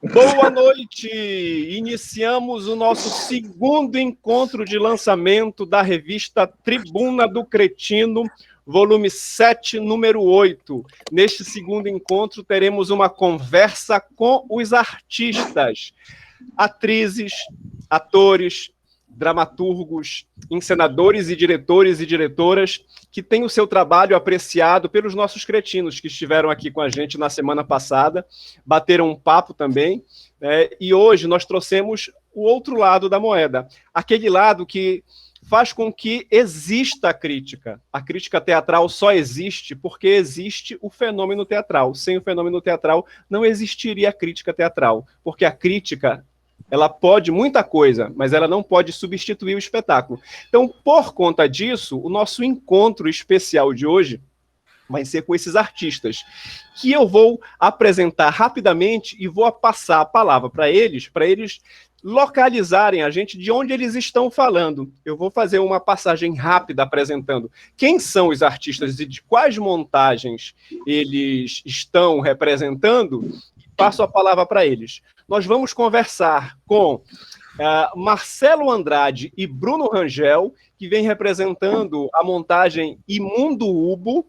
Boa noite! Iniciamos o nosso segundo encontro de lançamento da revista Tribuna do Cretino, volume 7, número 8. Neste segundo encontro, teremos uma conversa com os artistas, atrizes, atores, dramaturgos, encenadores e diretoras que têm o seu trabalho apreciado pelos nossos cretinos que estiveram aqui com a gente na semana passada, bateram um papo também, e hoje nós trouxemos o outro lado da moeda, aquele lado que faz com que exista a crítica. A crítica teatral só existe porque existe o fenômeno teatral. Sem o fenômeno teatral não existiria a crítica teatral, porque a crítica ela pode muita coisa, mas ela não pode substituir o espetáculo. Então, por conta disso, o nosso encontro especial de hoje vai ser com esses artistas, que eu vou apresentar rapidamente e vou passar a palavra para eles localizarem a gente de onde eles estão falando. Eu vou fazer uma passagem rápida apresentando quem são os artistas e de quais montagens eles estão representando, e passo a palavra para eles. Nós vamos conversar com Marcelo Andrade e Bruno Rangel, que vem representando a montagem Imundo Ubo.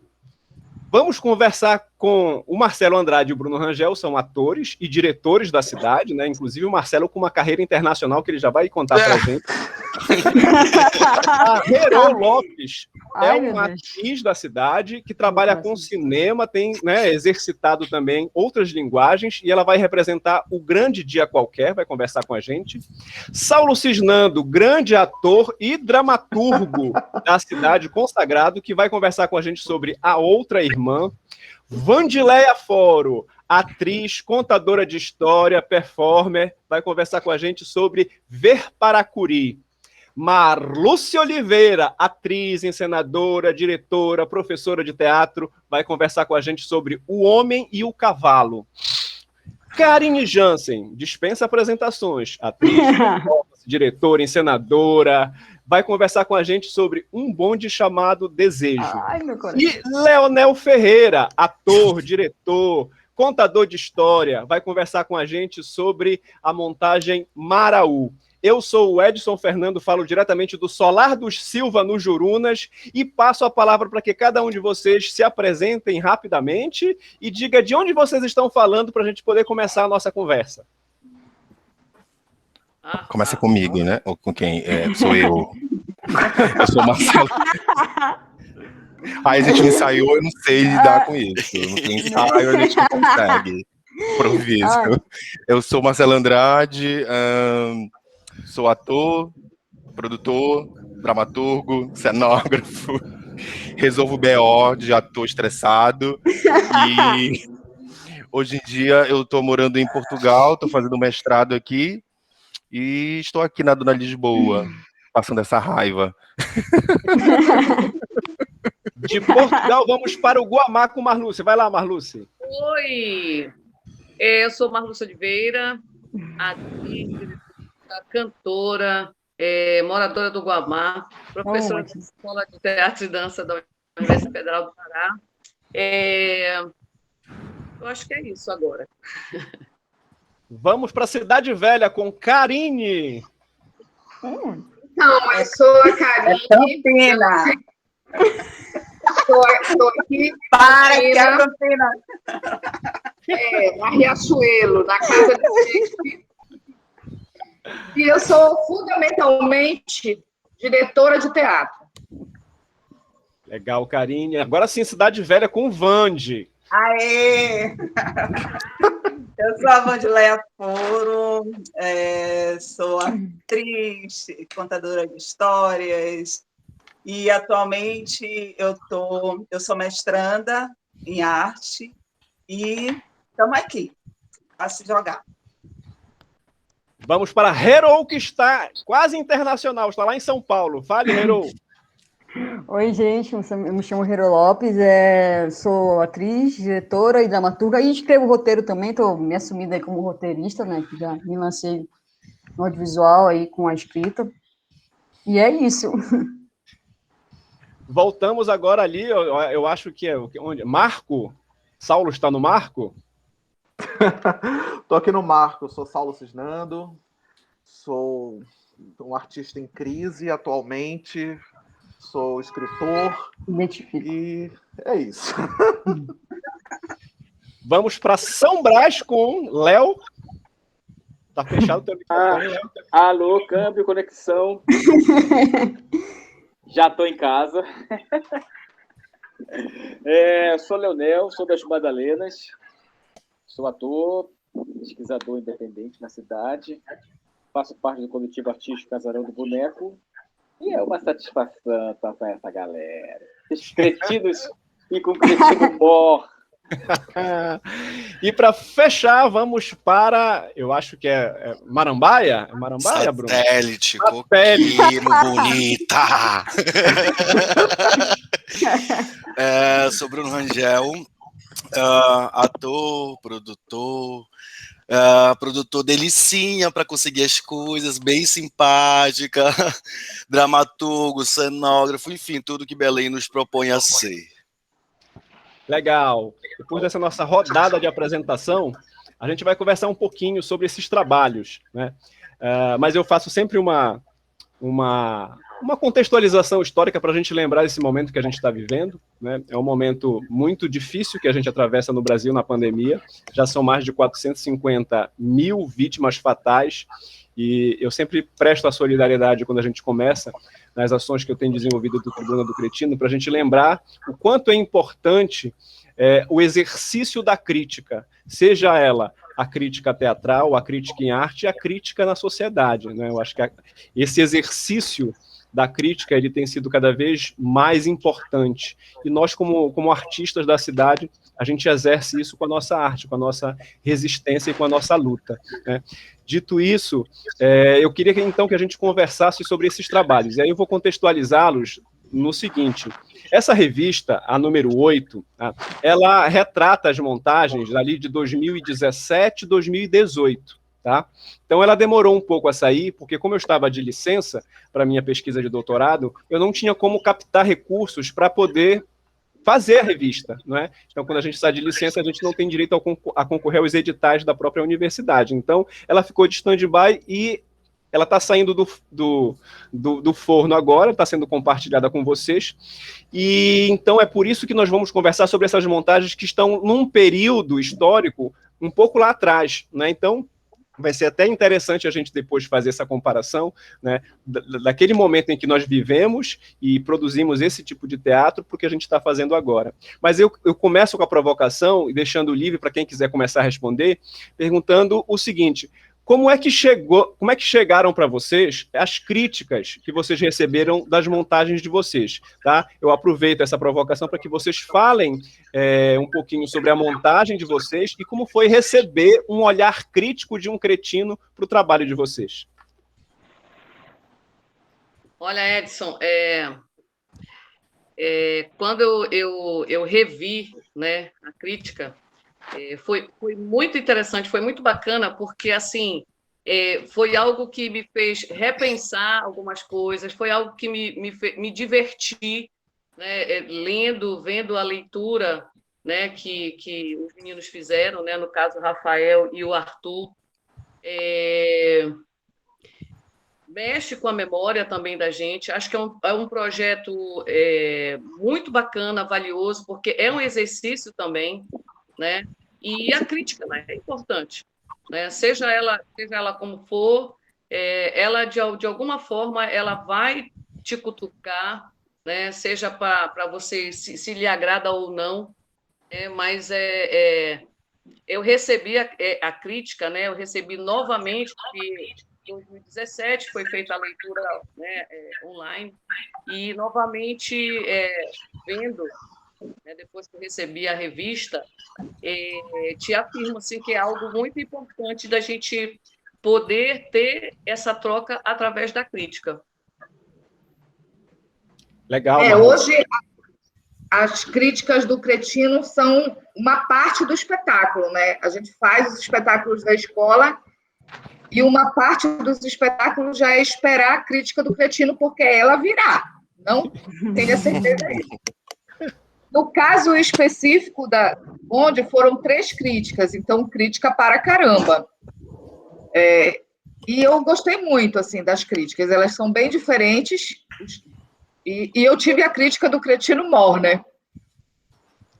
Vamos conversar com o Marcelo Andrade e o Bruno Rangel, são atores e diretores da cidade, né? Inclusive o Marcelo com uma carreira internacional que ele já vai contar para a gente. A Herô Lopes é uma atriz da cidade que trabalha com cinema, tem, né, exercitado também outras linguagens, e ela vai representar o Grande Dia Qualquer, vai conversar com a gente. Saulo Cisnando, grande ator e dramaturgo da cidade, consagrado, que vai conversar com a gente sobre A Outra Irmã. Vandileia Foro, atriz, contadora de história, performer, vai conversar com a gente sobre Ver Paracuri. Marlúcia Oliveira, atriz, encenadora, diretora, professora de teatro, vai conversar com a gente sobre O Homem e o Cavalo. Karine Jansen, dispensa apresentações, atriz, diretora, encenadora, vai conversar com a gente sobre Um Bonde Chamado Desejo. Ai, meu coração. E Leonel Ferreira, ator, diretor, contador de história, vai conversar com a gente sobre a montagem Maraú. Eu sou o Edson Fernando, falo diretamente do Solar dos Silva, no Jurunas, e passo a palavra para que cada um de vocês se apresentem rapidamente e diga de onde vocês estão falando para a gente poder começar a nossa conversa. Começa comigo, né? Ou com quem? Sou eu. Eu sou o Marcelo. Aí a gente ensaiou, eu não sei lidar com isso. Não tem ensaio, a gente não consegue. Improviso. Eu sou Marcelo Andrade, sou ator, produtor, dramaturgo, cenógrafo, resolvo BO de ator estressado. E hoje em dia eu estou morando em Portugal, estou fazendo mestrado aqui e estou aqui na Dona Lisboa, passando essa raiva. De Portugal, vamos para o Guamá com Marlúcia. Vai lá, Marlúcia. Oi, eu sou Marlúcia Oliveira, atriz, cantora, moradora do Guamá, professora da Escola de Teatro e Dança da Universidade Federal do Pará. Eu acho que é isso agora. Vamos para a Cidade Velha com Karine. Então, eu sou a Karine. Estou aqui na Riachuelo, na casa de Shakespeare. E eu sou fundamentalmente diretora de teatro. Legal, Karine. Agora sim, Cidade Velha com Vande. Aê! Eu sou a Vandileia Foro, sou atriz, contadora de histórias, e atualmente eu sou mestranda em arte e estamos aqui a se jogar. Vamos para Herô, que está quase internacional, está lá em São Paulo. Fale, Herô. Oi, gente, eu me chamo Herô Lopes, sou atriz, diretora e dramaturga, e escrevo roteiro também, estou me assumindo aí como roteirista, né, que já me lancei no audiovisual aí com a escrita, e é isso. Voltamos agora ali, eu acho que é onde? Marco? Saulo está no Marco? Estou aqui no Marco, eu sou Saulo Cisnando, sou um artista em crise atualmente, sou escritor e é isso. Vamos para São Brás com Léo. Tá fechado o teu microfone, Léo. Alô, câmbio, conexão. Já estou em casa. Sou Leonel, sou das Madalenas. Sou ator, pesquisador independente na cidade. Faço parte do coletivo artístico Casarão do Boneco. E é uma satisfação estar com essa galera. Esses cretinos e com cretino mor. E para fechar, vamos para, eu acho que é Marambaia? É Marambaia, Bruno? Satélite, Coquino, bonita! Sou Bruno Rangel, ator, produtor delicinha para conseguir as coisas, bem simpática, dramaturgo, cenógrafo, enfim, tudo que Belém nos propõe a ser. Legal. Depois dessa nossa rodada de apresentação, a gente vai conversar um pouquinho sobre esses trabalhos, né? Mas eu faço sempre uma contextualização histórica para a gente lembrar esse momento que a gente está vivendo, né? É um momento muito difícil que a gente atravessa no Brasil na pandemia. Já são mais de 450 mil vítimas fatais. E eu sempre presto a solidariedade quando a gente começa nas ações que eu tenho desenvolvido do Tribuna do Cretino, para a gente lembrar o quanto é importante o exercício da crítica, seja ela a crítica teatral, a crítica em arte e a crítica na sociedade, né? Eu acho que esse exercício da crítica ele tem sido cada vez mais importante. E nós, como artistas da cidade, a gente exerce isso com a nossa arte, com a nossa resistência e com a nossa luta, né? Dito isso, eu queria então que a gente conversasse sobre esses trabalhos. E aí eu vou contextualizá-los no seguinte: essa revista, a número 8, ela retrata as montagens ali de 2017 e 2018. Tá? Então, ela demorou um pouco a sair, porque como eu estava de licença para minha pesquisa de doutorado, eu não tinha como captar recursos para poder fazer a revista, não é? Então, quando a gente está de licença, a gente não tem direito a concorrer aos editais da própria universidade. Então, ela ficou de stand-by e ela está saindo do forno agora, está sendo compartilhada com vocês. E então é por isso que nós vamos conversar sobre essas montagens que estão num período histórico um pouco lá atrás, né? Então, vai ser até interessante a gente depois fazer essa comparação, né, daquele momento em que nós vivemos e produzimos esse tipo de teatro para o que a gente está fazendo agora. Mas eu começo com a provocação e deixando livre para quem quiser começar a responder, perguntando o seguinte: como é que chegaram para vocês as críticas que vocês receberam das montagens de vocês? Tá? Eu aproveito essa provocação para que vocês falem um pouquinho sobre a montagem de vocês e como foi receber um olhar crítico de um cretino para o trabalho de vocês. Olha, Edson, quando eu revi, né, a crítica, foi muito interessante, foi muito bacana, porque assim, foi algo que me fez repensar algumas coisas, foi algo que me diverti, né, vendo a leitura, né, que os meninos fizeram, né, no caso o Rafael e o Arthur. Mexe com a memória também da gente. Acho que é um projeto muito bacana, valioso, porque é um exercício também, né? E a crítica, né, é importante, né? Seja ela como for, ela de alguma forma ela vai te cutucar, né? Seja para você se lhe agrada ou não, mas eu recebi a crítica, né? Eu recebi novamente, porque em 2017 foi feita a leitura, né, online, e novamente vendo, né, depois que eu recebi a revista, te afirmo assim, que é algo muito importante da gente poder ter essa troca através da crítica. Legal. Hoje, as críticas do Cretino são uma parte do espetáculo, né? A gente faz os espetáculos da escola e uma parte dos espetáculos já é esperar a crítica do Cretino, porque ela virá. Não tenha certeza disso. No caso específico onde foram 3 críticas, então crítica para caramba. E eu gostei muito assim das críticas, elas são bem diferentes. E eu tive a crítica do Cretino Mor, né?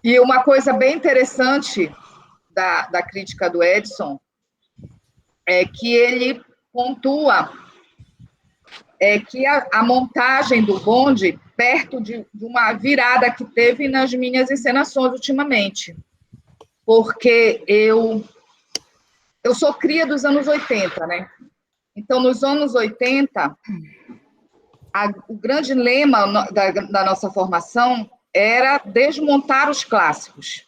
E uma coisa bem interessante da crítica do Edson é que ele pontua que a montagem do bonde, perto de uma virada que teve nas minhas encenações ultimamente. Porque eu sou cria dos anos 80, né? Então, nos anos 80, o grande lema da nossa formação era desmontar os clássicos.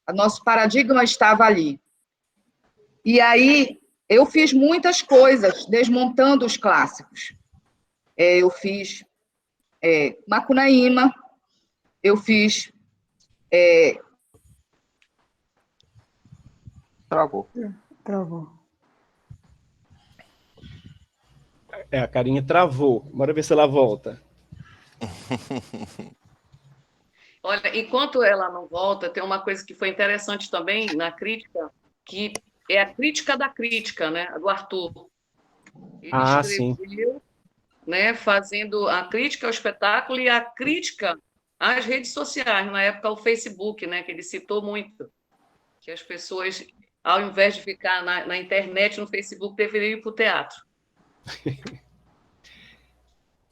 O nosso paradigma estava ali. E aí, eu fiz muitas coisas desmontando os clássicos. Eu fiz Macunaíma, eu fiz... Travou. A Karine travou. Bora ver se ela volta. Olha, enquanto ela não volta, tem uma coisa que foi interessante também na crítica, que é a crítica da crítica, né? Do Arthur. Ele escreveu, sim. Né, fazendo a crítica ao espetáculo e a crítica às redes sociais, na época o Facebook, né, que ele citou muito, que as pessoas, ao invés de ficar na internet, no Facebook, deveriam ir para o teatro.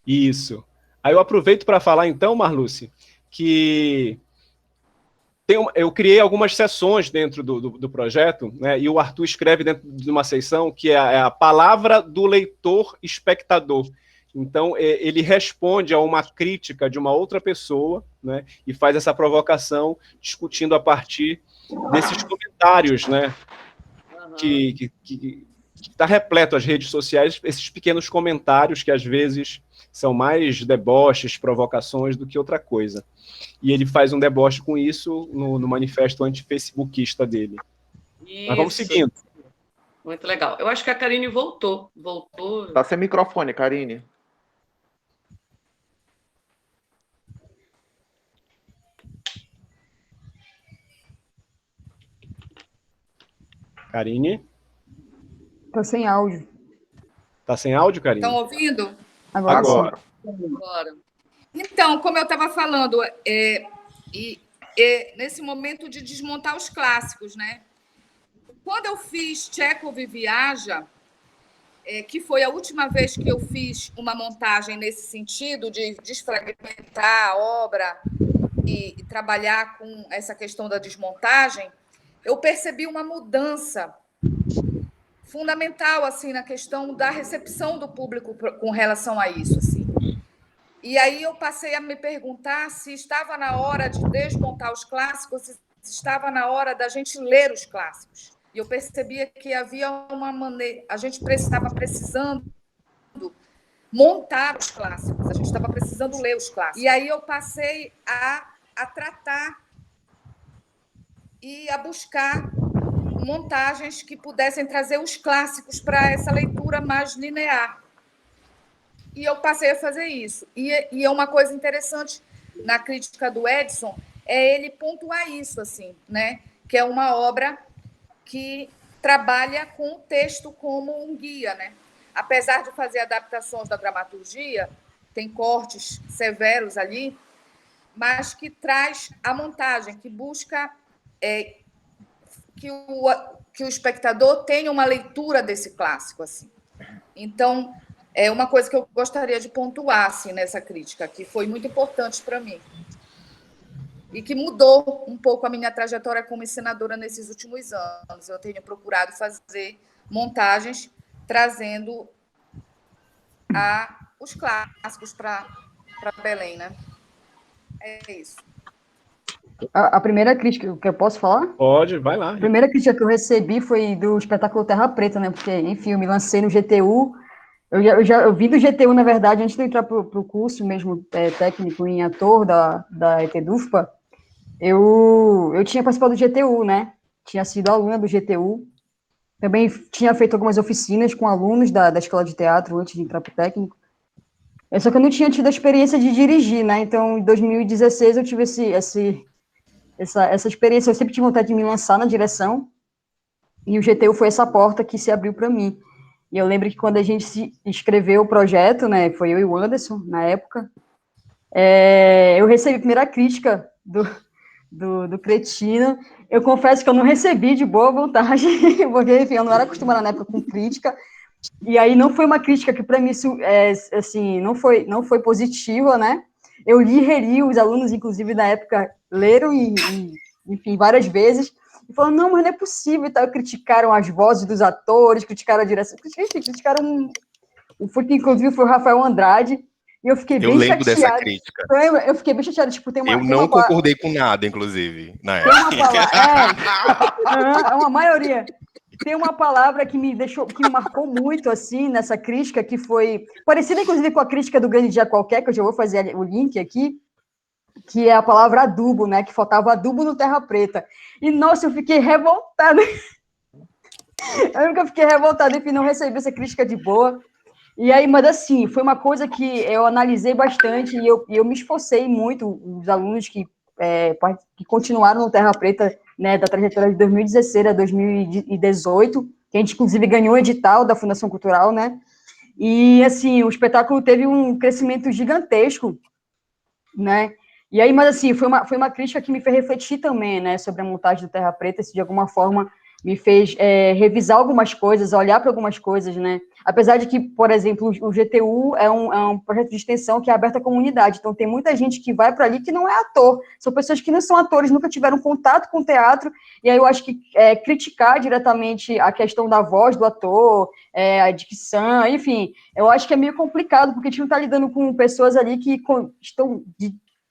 Isso. Aí eu aproveito para falar então, Marluce, que eu criei algumas sessões dentro do projeto, né, e o Arthur escreve dentro de uma seção que é a palavra do leitor espectador. Então, ele responde a uma crítica de uma outra pessoa, né, e faz essa provocação, discutindo a partir desses comentários, né, que está repleto as redes sociais, esses pequenos comentários que, às vezes, são mais deboches, provocações do que outra coisa. E ele faz um deboche com isso no manifesto anti-facebookista dele. Isso. Mas vamos seguindo. Muito legal. Eu acho que a Karine voltou. Tá sem microfone, Karine. Karine? Tá sem áudio. Tá sem áudio, Karine? Estão ouvindo? Agora. Então, como eu estava falando, nesse momento de desmontar os clássicos, né? Quando eu fiz Tchekov Viaja, que foi a última vez que eu fiz uma montagem nesse sentido, de desfragmentar a obra e trabalhar com essa questão da desmontagem, eu percebi uma mudança fundamental assim na questão da recepção do público com relação a isso, assim. E aí eu passei a me perguntar se estava na hora de desmontar os clássicos, se estava na hora da gente ler os clássicos. E eu percebia que havia uma maneira, a gente estava precisando montar os clássicos, a gente estava precisando ler os clássicos. E aí eu passei a tratar e a buscar montagens que pudessem trazer os clássicos para essa leitura mais linear. E eu passei a fazer isso. E é uma coisa interessante na crítica do Edson, ele pontuar isso, assim, né? Que é uma obra que trabalha com o texto como um guia, né? Apesar de fazer adaptações da dramaturgia, tem cortes severos ali, mas que traz a montagem, que busca que o espectador tenha uma leitura desse clássico, assim. Então, é uma coisa que eu gostaria de pontuar assim, nessa crítica, que foi muito importante para mim. E que mudou um pouco a minha trajetória como encenadora nesses últimos anos. Eu tenho procurado fazer montagens trazendo os clássicos para Belém, né? É isso. A primeira crítica que eu posso falar? Pode, vai lá. A primeira crítica que eu recebi foi do espetáculo Terra Preta, né? Porque, enfim, eu me lancei no GTU. Eu vim do GTU, na verdade, antes de eu entrar para o curso mesmo técnico em ator da ETDUFPA. Eu tinha participado do GTU, né? Tinha sido aluna do GTU. Também tinha feito algumas oficinas com alunos da escola de teatro antes de entrar para o técnico. Só que eu não tinha tido a experiência de dirigir, né? Então, em 2016, eu tive essa experiência. Eu sempre tive vontade de me lançar na direção, e o GTU foi essa porta que se abriu para mim. E eu lembro que quando a gente se escreveu o projeto, né? Foi eu e o Anderson, na época, eu recebi a primeira crítica do Cretino. Eu confesso que eu não recebi de boa vontade, porque, enfim, eu não era acostumada na época com crítica. E aí não foi uma crítica que, para mim, assim, não foi positiva, né? Eu li e reli, os alunos, inclusive, na época, leram enfim, várias vezes, e falaram, não, mas não é possível, e tal. Criticaram as vozes dos atores, criticaram a direção, enfim, criticaram inclusive, foi o Rafael Andrade, e eu fiquei bem lembro chateada. dessa crítica. Eu fiquei bem chateada, tipo, eu não concordei com nada, inclusive, na época. Tem uma palavra, uma maioria. Tem uma palavra que me marcou muito, assim, nessa crítica, que foi parecida, inclusive, com a crítica do Grande Dia Qualquer, que eu já vou fazer o link aqui, que é a palavra adubo, né? Que faltava adubo no Terra Preta. E, nossa, eu fiquei revoltada. Eu nunca fiquei revoltada, enfim, não recebi essa crítica de boa. E aí, mas assim, foi uma coisa que eu analisei bastante e eu me esforcei muito, os alunos que continuaram no Terra Preta, né, da trajetória de 2016 a 2018, que a gente, inclusive, ganhou o edital da Fundação Cultural, né, e, assim, o espetáculo teve um crescimento gigantesco, né, e aí, mas assim, foi uma crítica que me fez refletir também, né, sobre a montagem do Terra Preta, se de alguma forma me fez revisar algumas coisas, olhar para algumas coisas, né? Apesar de que, por exemplo, o GTU é um projeto de extensão que é aberto à comunidade, então tem muita gente que vai para ali que não é ator, são pessoas que não são atores, nunca tiveram contato com o teatro, e aí eu acho que criticar diretamente a questão da voz do ator, a dicção, enfim, eu acho que é meio complicado, porque a gente não está lidando com pessoas ali que estão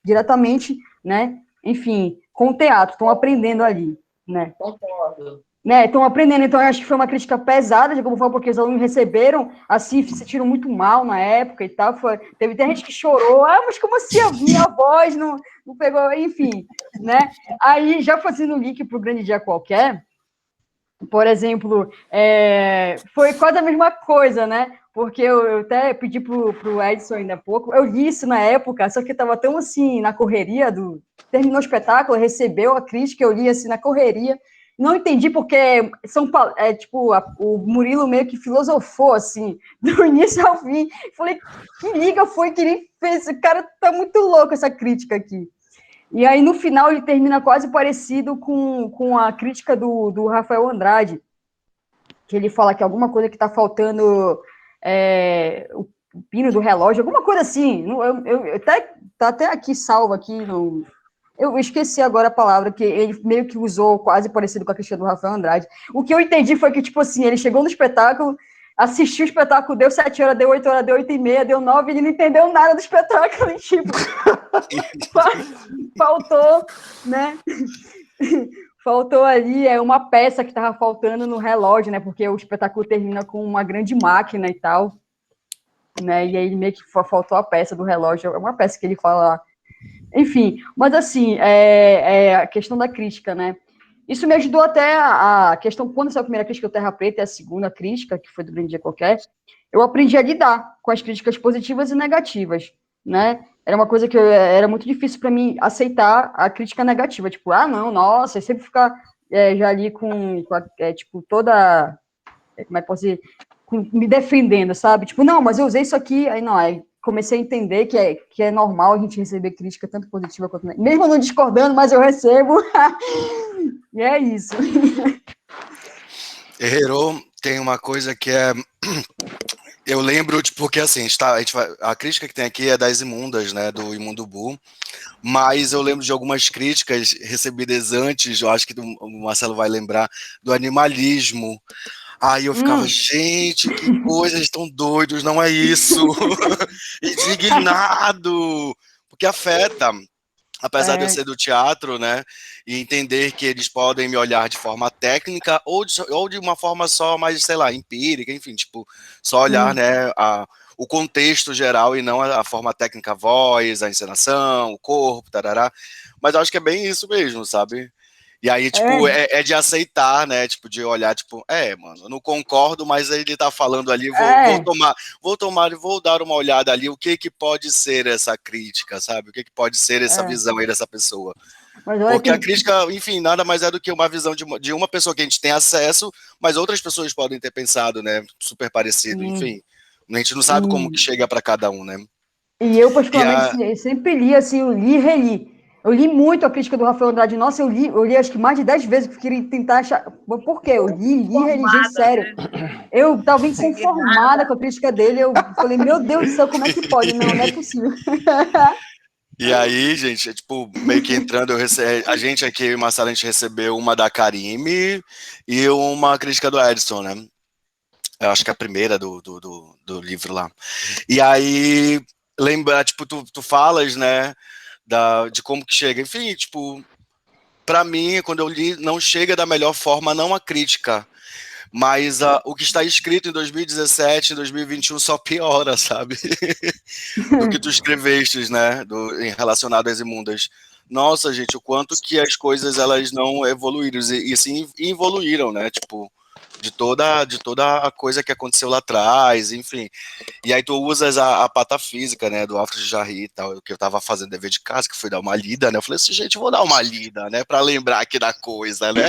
diretamente, né, enfim, com o teatro, estão aprendendo ali, né? Concordo. Né, estão aprendendo, então eu acho que foi uma crítica pesada, de como foi, porque os alunos receberam, assim, se sentiram muito mal na época e tal, teve gente que chorou, mas como assim a minha voz não pegou, enfim, né, aí já fazendo link para o Grande Dia Qualquer, por exemplo, foi quase a mesma coisa, né, porque eu até pedi pro Edson ainda há pouco, eu li isso na época, só que eu estava tão, assim, na correria, terminou o espetáculo, recebeu a crítica, eu li, assim, na correria. Não entendi porque o Murilo meio que filosofou, assim, do início ao fim. Falei, que liga foi que ele fez? Esse cara tá muito louco, essa crítica aqui. E aí, no final, ele termina quase parecido com a crítica do Rafael Andrade, que ele fala que alguma coisa que tá faltando, o pino do relógio, alguma coisa assim. Tá até aqui, salvo aqui no... Eu esqueci agora a palavra, que ele meio que usou quase parecido com a crítica do Rafael Andrade. O que eu entendi foi que, tipo assim, ele chegou no espetáculo, assistiu o espetáculo, deu 7 horas, deu 8 horas, deu 8h30, deu 9, ele não entendeu nada do espetáculo, e, tipo, faltou, né? Faltou ali uma peça que estava faltando no relógio, né? Porque o espetáculo termina com uma grande máquina e tal, né? E aí meio que faltou a peça do relógio, é uma peça que ele fala lá. Enfim, mas assim, a questão da crítica, né? Isso me ajudou até a questão, quando saiu a primeira crítica do Terra Preta e a segunda crítica, que foi do Grande Dia Qualquer, eu aprendi a lidar com as críticas positivas e negativas, né? Era uma coisa que era muito difícil para mim aceitar a crítica negativa, tipo, não, nossa, sempre ficar já ali tipo, toda, como é que posso dizer, me defendendo, sabe? Tipo, não, mas eu usei isso aqui, aí não, aí comecei a entender que é normal a gente receber crítica tanto positiva quanto negativa. Mesmo não discordando, mas eu recebo. E é isso. Herrero, tem uma coisa que eu lembro, porque assim, a crítica que tem aqui é das Imundas, né, do Imundo Bu, mas eu lembro de algumas críticas recebidas antes, eu acho que o Marcelo vai lembrar, do animalismo. Aí eu ficava, gente, que coisas tão doidos, não é isso? Indignado, porque afeta, apesar de eu ser do teatro, né, e entender que eles podem me olhar de forma técnica ou de uma forma só mais, sei lá, empírica, enfim, tipo, só olhar, né, o contexto geral e não a forma técnica, a voz, a encenação, o corpo, tarará, mas eu acho que é bem isso mesmo, sabe? E aí, tipo, é de aceitar, né? Tipo, de olhar, tipo, mano, eu não concordo, mas ele tá falando ali, vou dar uma olhada ali, o que pode ser essa crítica, sabe? O que pode ser essa visão aí dessa pessoa. Porque a crítica, enfim, nada mais é do que uma visão de uma pessoa que a gente tem acesso, mas outras pessoas podem ter pensado, né? Super parecido, enfim. A gente não sabe como que chega para cada um, né? E eu, particularmente, sempre li, assim, eu li e reli. Eu li muito a crítica do Rafael Andrade. Nossa, eu li acho que mais de 10 vezes, porque eu queria tentar achar... Por quê? Eu li e reli, gente, sério. Eu estava inconformada com a crítica dele, eu falei, meu Deus do céu, como é que pode? Não é possível. E aí, gente, tipo, meio que entrando, a gente aqui, o Marcelo, a gente recebeu uma da Karime e uma crítica do Edson, né? Eu acho que é a primeira do livro lá. E aí, lembra, tipo, tu falas, né, de como que chega. Enfim, tipo, pra mim, quando eu li, não chega da melhor forma, não a crítica, mas o que está escrito em 2017, em 2021 só piora, sabe? Do que tu escrevestes, né, relacionado às imundas. Nossa, gente, o quanto que as coisas, elas não evoluíram, e sim evoluíram, né, tipo, de toda a coisa que aconteceu lá atrás, enfim. E aí tu usas a patafísica, né, do Alfred Jarry e tal, que eu tava fazendo dever de casa, que foi dar uma lida, né, eu falei assim, gente, vou dar uma lida, né, pra lembrar aqui da coisa, né,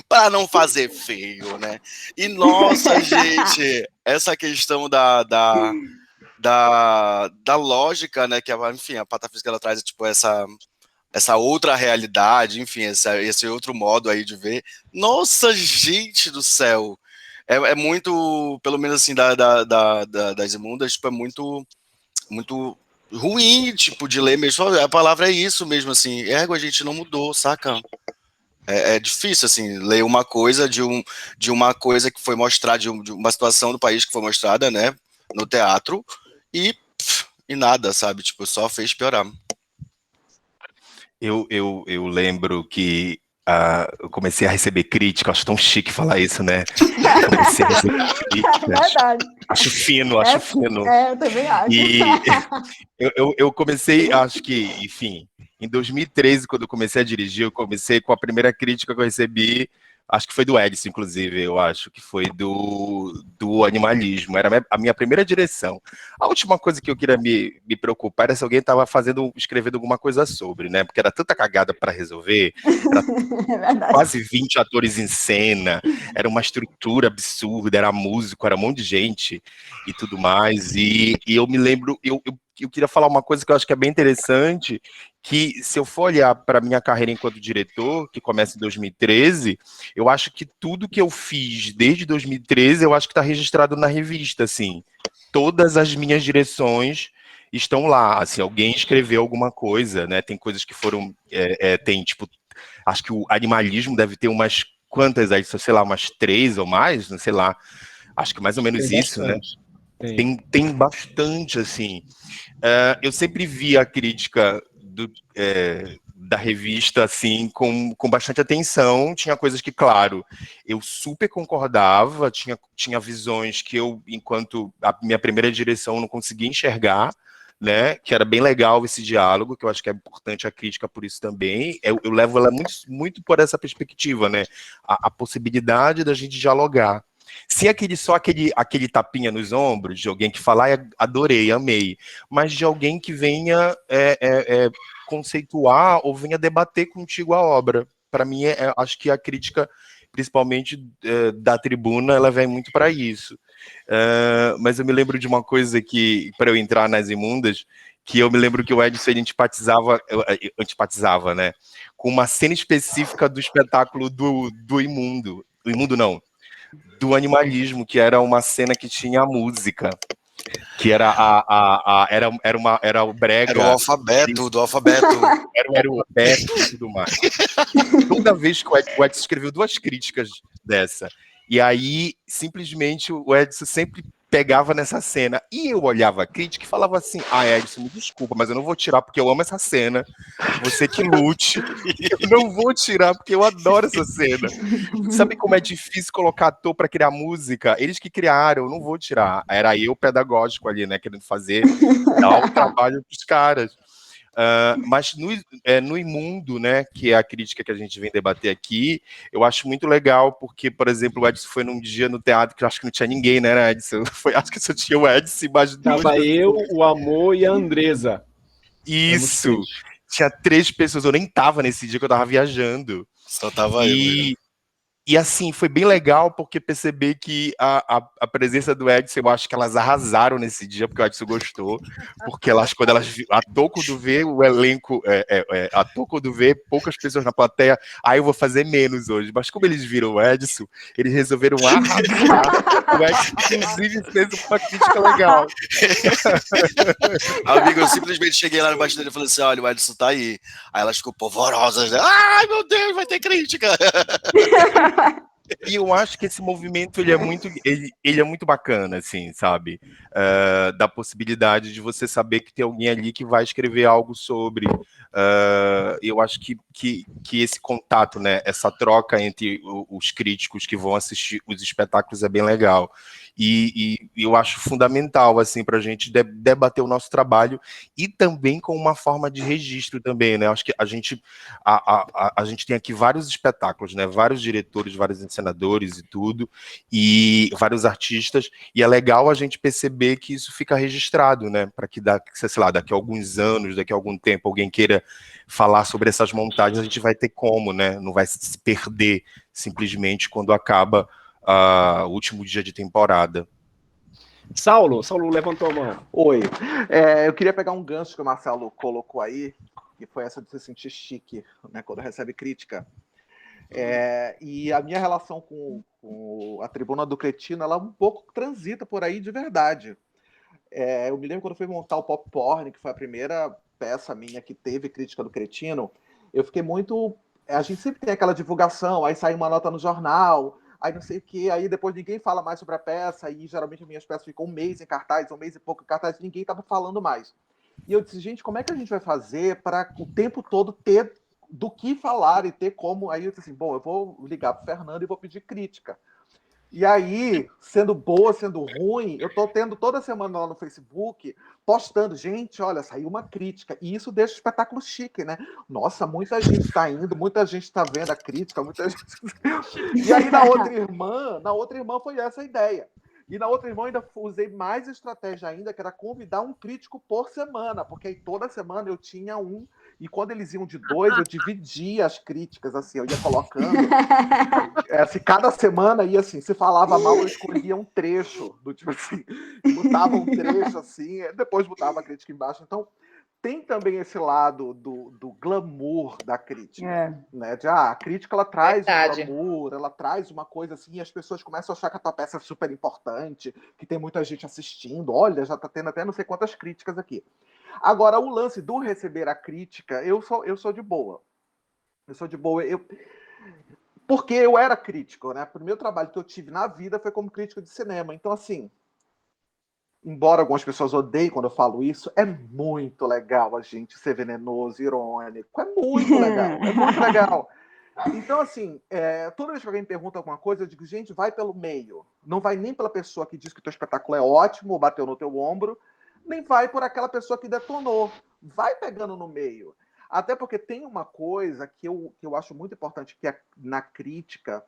para não fazer feio, né. E, nossa, gente, essa questão da lógica, né, que, enfim, a patafísica, ela traz, tipo, essa outra realidade, enfim, esse outro modo aí de ver. Nossa, gente do céu! É muito, pelo menos assim, das imundas, tipo, é muito, muito ruim, tipo, de ler mesmo. A palavra é isso mesmo, assim, a gente não mudou, saca? É difícil, assim, ler uma coisa de uma coisa que foi mostrada, de uma situação do país que foi mostrada, né, no teatro, e nada, sabe? Tipo, só fez piorar. Eu lembro que eu comecei a receber crítica, acho tão chique falar isso, né? Comecei a receber críticas. É verdade. Acho fino. Eu também acho. E eu comecei, acho que, enfim, em 2013, quando eu comecei a dirigir, eu comecei com a primeira crítica que eu recebi, acho que foi do Edson, inclusive, eu acho que foi do animalismo, era a minha primeira direção. A última coisa que eu queria me preocupar era se alguém estava escrevendo alguma coisa sobre, né, porque era tanta cagada para resolver, era quase 20 atores em cena, era uma estrutura absurda, era músico, era um monte de gente e tudo mais, e eu me lembro, eu queria falar uma coisa que eu acho que é bem interessante, que se eu for olhar para minha carreira enquanto diretor, que começa em 2013, eu acho que tudo que eu fiz desde 2013, eu acho que está registrado na revista, assim. Todas as minhas direções estão lá, assim, alguém escreveu alguma coisa, né? Tem coisas que foram, tem, tipo, acho que o animalismo deve ter umas quantas aí, sei lá, umas 3 ou mais, não sei lá, acho que mais ou menos tem isso, bastante, né? Tem bastante, assim. Eu sempre vi a crítica da revista, assim, com bastante atenção. Tinha coisas que, claro, eu super concordava, tinha visões que eu, enquanto a minha primeira direção, não conseguia enxergar, né, que era bem legal esse diálogo, que eu acho que é importante a crítica por isso também. Eu levo ela muito, muito por essa perspectiva, né, a possibilidade da gente dialogar. Sem só aquele tapinha nos ombros de alguém que fala, adorei, amei, mas de alguém que venha conceituar ou venha debater contigo a obra. Para mim, acho que a crítica, principalmente da tribuna, ela vem muito para isso. Mas eu me lembro de uma coisa que, para eu entrar nas imundas, que eu me lembro que o Edson antipatizava, né, com uma cena específica do espetáculo do Imundo. Do Imundo, não. Do animalismo, que era uma cena que tinha a música, que era era o brega. Era o alfabeto, do alfabeto. Era o alfabeto e tudo mais. Toda vez que o Edson escreveu 2 críticas dessa, e aí, simplesmente, o Edson sempre pegava nessa cena, e eu olhava a crítica e falava assim, Edson, me desculpa, mas eu não vou tirar porque eu amo essa cena, você que lute, eu não vou tirar porque eu adoro essa cena. Sabe como é difícil colocar ator para criar música? Eles que criaram, eu não vou tirar. Era eu pedagógico ali, né, querendo dar o trabalho pros caras. Mas no Imundo, né, que é a crítica que a gente vem debater aqui, eu acho muito legal, porque, por exemplo, o Edson foi num dia no teatro que eu acho que não tinha ninguém, né, Edson? Acho que só tinha o Edson e mais duas Tava pessoas. eu, o Amor e a Andresa. Isso! Tinha 3 pessoas, eu nem tava nesse dia que eu tava viajando. Só tava eu. E assim, foi bem legal, porque perceber que a presença do Edson, eu acho que elas arrasaram nesse dia, porque o Edson gostou, porque quando elas a toco do ver o elenco, a toco do ver poucas pessoas na plateia, eu vou fazer menos hoje. Mas como eles viram o Edson, eles resolveram arrasar. O Edson, inclusive, fez uma crítica legal. Amigo, eu simplesmente cheguei lá no bastidor e falei assim, olha, o Edson tá aí. Aí elas ficou polvorosas, né? Ai, meu Deus, vai ter crítica! E eu acho que esse movimento ele é muito bacana, assim, sabe? Da possibilidade de você saber que tem alguém ali que vai escrever algo sobre. Eu acho que esse contato, né? Essa troca entre os críticos que vão assistir os espetáculos é bem legal. E eu acho fundamental, assim, para a gente debater o nosso trabalho e também com uma forma de registro também, né? Acho que a gente tem aqui vários espetáculos, né? Vários diretores, vários encenadores e tudo, e vários artistas, e é legal a gente perceber que isso fica registrado, né? Para que sei lá, daqui a alguns anos, daqui a algum tempo, alguém queira falar sobre essas montagens, a gente vai ter como, né? Não vai se perder simplesmente quando acaba o último dia de temporada. Saulo levantou a mão. Oi. Eu queria pegar um gancho que o Marcelo colocou aí, que foi essa de se sentir chique, né, quando recebe crítica. E a minha relação com a Tribuna do Cretino, ela um pouco transita por aí de verdade. Eu me lembro quando eu fui montar o Pop Porn, que foi a primeira peça minha que teve crítica do Cretino, eu fiquei muito... A gente sempre tem aquela divulgação, aí sai uma nota no jornal, aí não sei o quê, aí depois ninguém fala mais sobre a peça, e geralmente as minhas peças ficam um mês em cartaz, um mês e pouco em cartaz, e ninguém estava falando mais. E eu disse, gente, como é que a gente vai fazer para o tempo todo ter do que falar e ter como... Aí eu disse assim, bom, eu vou ligar para o Fernando e vou pedir crítica. E aí, sendo boa, sendo ruim, eu tô tendo toda semana lá no Facebook, postando, gente, olha, saiu uma crítica, e isso deixa o espetáculo chique, né? Nossa, muita gente está indo, muita gente está vendo a crítica, muita gente... E aí, na outra irmã foi essa a ideia. E na outra irmã ainda usei mais estratégia ainda, que era convidar um crítico por semana, porque aí toda semana eu tinha um, e quando eles iam de 2, eu dividia as críticas, assim, eu ia colocando. Se cada semana ia assim, se falava mal, eu escolhia um trecho, do tipo assim, botava um trecho assim, depois botava a crítica embaixo. Então, tem também esse lado do glamour da crítica, né? A crítica, ela traz um glamour, ela traz uma coisa assim, e as pessoas começam a achar que a tua peça é super importante, que tem muita gente assistindo, olha, já tá tendo até não sei quantas críticas aqui. Agora, o lance do receber a crítica, eu sou de boa. Porque eu era crítico, né? O primeiro trabalho que eu tive na vida foi como crítico de cinema. Então, assim, embora algumas pessoas odeiem quando eu falo isso, é muito legal a gente ser venenoso, irônico. É muito legal. Então, assim, toda vez que alguém me pergunta alguma coisa, eu digo, gente, vai pelo meio. Não vai nem pela pessoa que diz que o teu espetáculo é ótimo, ou bateu no teu ombro, nem vai por aquela pessoa que detonou. Vai pegando no meio. Até porque tem uma coisa que eu acho muito importante, que é na crítica,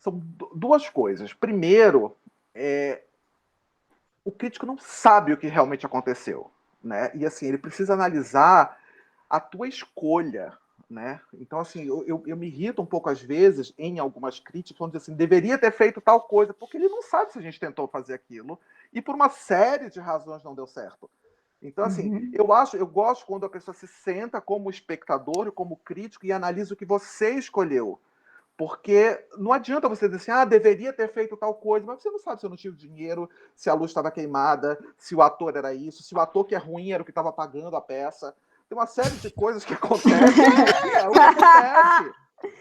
são duas coisas. Primeiro, o crítico não sabe o que realmente aconteceu, né? E assim, ele precisa analisar a tua escolha, né? Então, assim, eu me irrito um pouco às vezes em algumas críticas, onde assim, deveria ter feito tal coisa, porque ele não sabe se a gente tentou fazer aquilo, e por uma série de razões não deu certo. Então, assim, eu gosto quando a pessoa se senta como espectador e como crítico e analisa o que você escolheu. Porque não adianta você dizer assim, deveria ter feito tal coisa, mas você não sabe se eu não tinha dinheiro, se a luz estava queimada, se o ator era isso, se o ator que é ruim era o que estava pagando a peça. Tem uma série de coisas que acontecem.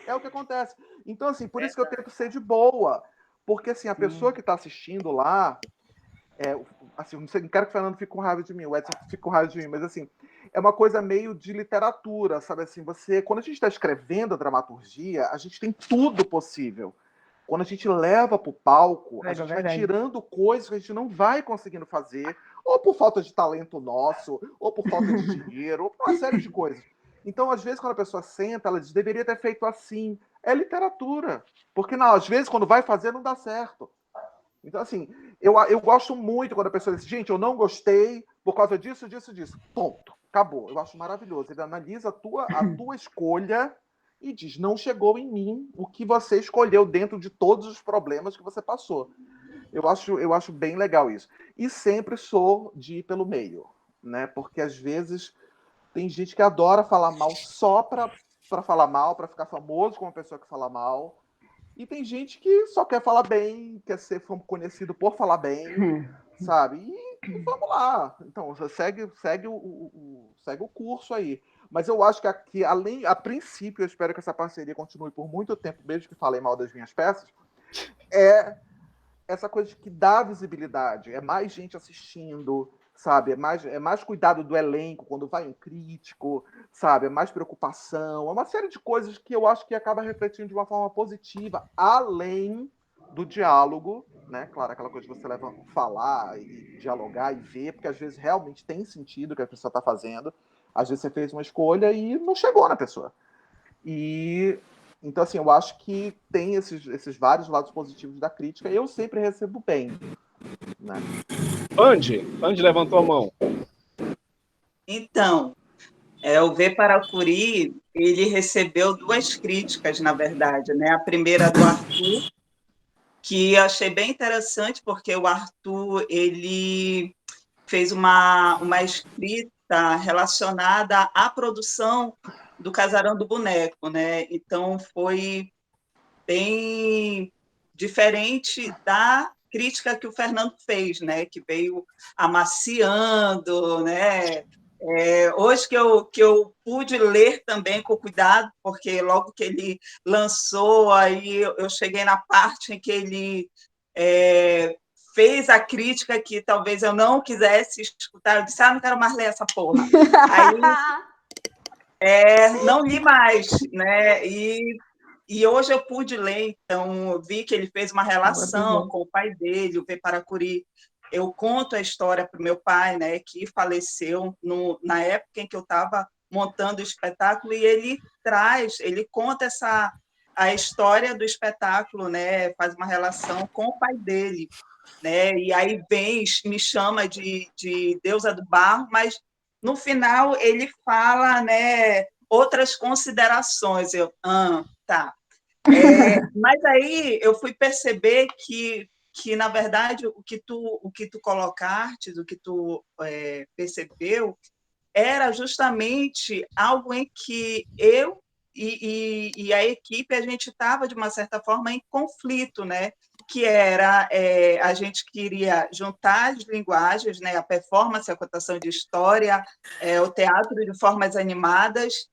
É o que acontece. Então, assim, por isso que eu tento ser de boa. Porque, assim, a pessoa que está assistindo lá... assim, não quero que o Fernando fique com raiva de mim, o Edson fique com raiva de mim, mas assim, é uma coisa meio de literatura, sabe assim, quando a gente está escrevendo a dramaturgia, a gente tem tudo possível. Quando a gente leva para o palco, a gente vai tirando coisas que a gente não vai conseguindo fazer, ou por falta de talento nosso, ou por falta de dinheiro, ou por uma série de coisas. Então, às vezes, quando a pessoa senta, ela diz, deveria ter feito assim. É literatura. Porque, não, às vezes, quando vai fazer, não dá certo. Então, assim, eu gosto muito quando a pessoa diz, gente, eu não gostei por causa disso, disso, disso. Ponto. Acabou. Eu acho maravilhoso. Ele analisa a tua escolha e diz, não chegou em mim o que você escolheu dentro de todos os problemas que você passou. Eu acho bem legal isso. E sempre sou de ir pelo meio, né? Porque, às vezes, tem gente que adora falar mal só para falar mal, para ficar famoso como uma pessoa que fala mal. E tem gente que só quer falar bem, quer ser conhecido por falar bem, sabe? E vamos lá. Então, segue o curso aí. Mas eu acho que aqui, a princípio, eu espero que essa parceria continue por muito tempo, mesmo que falem mal das minhas peças, é essa coisa que dá visibilidade. É mais gente assistindo, sabe? É mais cuidado do elenco quando vai um crítico, sabe? É mais preocupação. É uma série de coisas que eu acho que acaba refletindo de uma forma positiva, além do diálogo, né? Claro, aquela coisa que você leva a falar e dialogar e ver, porque às vezes realmente tem sentido o que a pessoa está fazendo. Às vezes você fez uma escolha e não chegou na pessoa. Então, assim, eu acho que tem esses vários lados positivos da crítica e eu sempre recebo bem, né? Andy levantou a mão. Então, o V. Paracuri, ele recebeu 2 críticas, na verdade, né? A primeira do Arthur, que eu achei bem interessante, porque o Arthur, ele fez uma escrita relacionada à produção do Casarão do Boneco, né? Então, foi bem diferente da crítica que o Fernando fez, né? Que veio amaciando, né? Hoje que eu pude ler também com cuidado, porque logo que ele lançou, aí eu cheguei na parte em que ele fez a crítica que talvez eu não quisesse escutar. Eu disse, não quero mais ler essa porra. Aí não li mais, né? E hoje eu pude ler, então eu vi que ele fez uma relação com o pai dele, o V. Paracuri. Eu conto a história para o meu pai, né, que faleceu na época em que eu estava montando o espetáculo, e ele conta a história do espetáculo, né, faz uma relação com o pai dele, né, e aí me chama de deusa do barro, mas no final ele fala, né, outras considerações. Tá. Mas aí eu fui perceber que na verdade, o que tu colocaste, o que tu percebeu, era justamente algo em que eu e a equipe, a gente estava, de uma certa forma, em conflito, né? Que era, a gente queria juntar as linguagens, né? A performance, a contação de história, o teatro de formas animadas,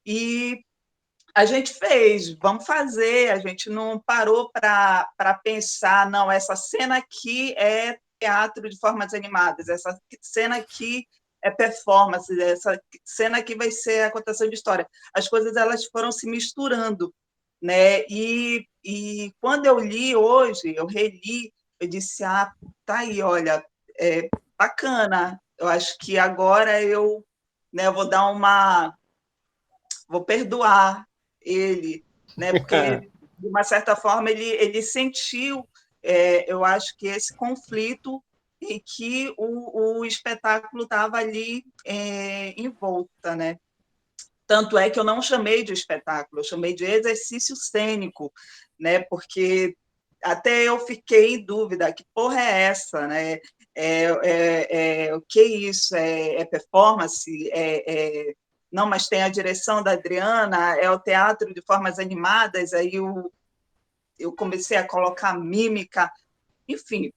e a gente fez, vamos fazer, a gente não parou para pensar, não, essa cena aqui é teatro de formas animadas, essa cena aqui é performance, essa cena aqui vai ser a contação de história. As coisas, elas foram se misturando, né? E quando eu li hoje, eu reli, eu disse, tá aí, olha, bacana, eu acho que agora eu, né, vou perdoar ele, né? Porque, de uma certa forma, ele sentiu, eu acho que esse conflito em que o espetáculo estava ali em volta, né? Tanto é que eu não chamei de espetáculo, eu chamei de exercício cênico, né? Porque até eu fiquei em dúvida, que porra é essa, né? O que é isso? É performance? Não, mas tem a direção da Adriana, é o teatro de formas animadas, aí eu comecei a colocar mímica, enfim.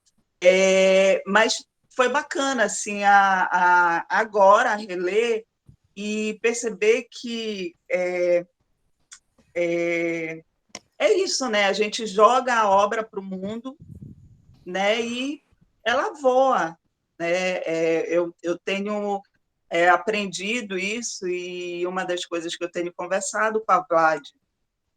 Mas foi bacana, assim, agora reler e perceber que é isso, né? A gente joga a obra para o mundo, né? E ela voa, né? Eu tenho aprendido isso, e uma das coisas que eu tenho conversado com a Vlad,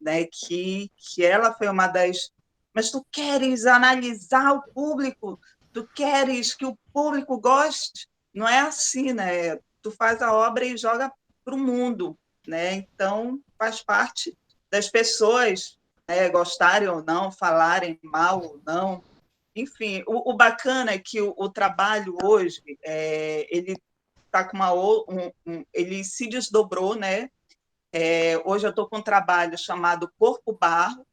né, que ela foi uma das... Mas tu queres analisar o público? tu queres que o público goste? Não é assim, né? Tu faz a obra e joga para o mundo, né? Então, faz parte das pessoas, né, gostarem ou não, falarem mal ou não. Enfim, o bacana é que o trabalho hoje, ele tá com ele se desdobrou, né? Hoje eu estou com um trabalho chamado Corpo Barro,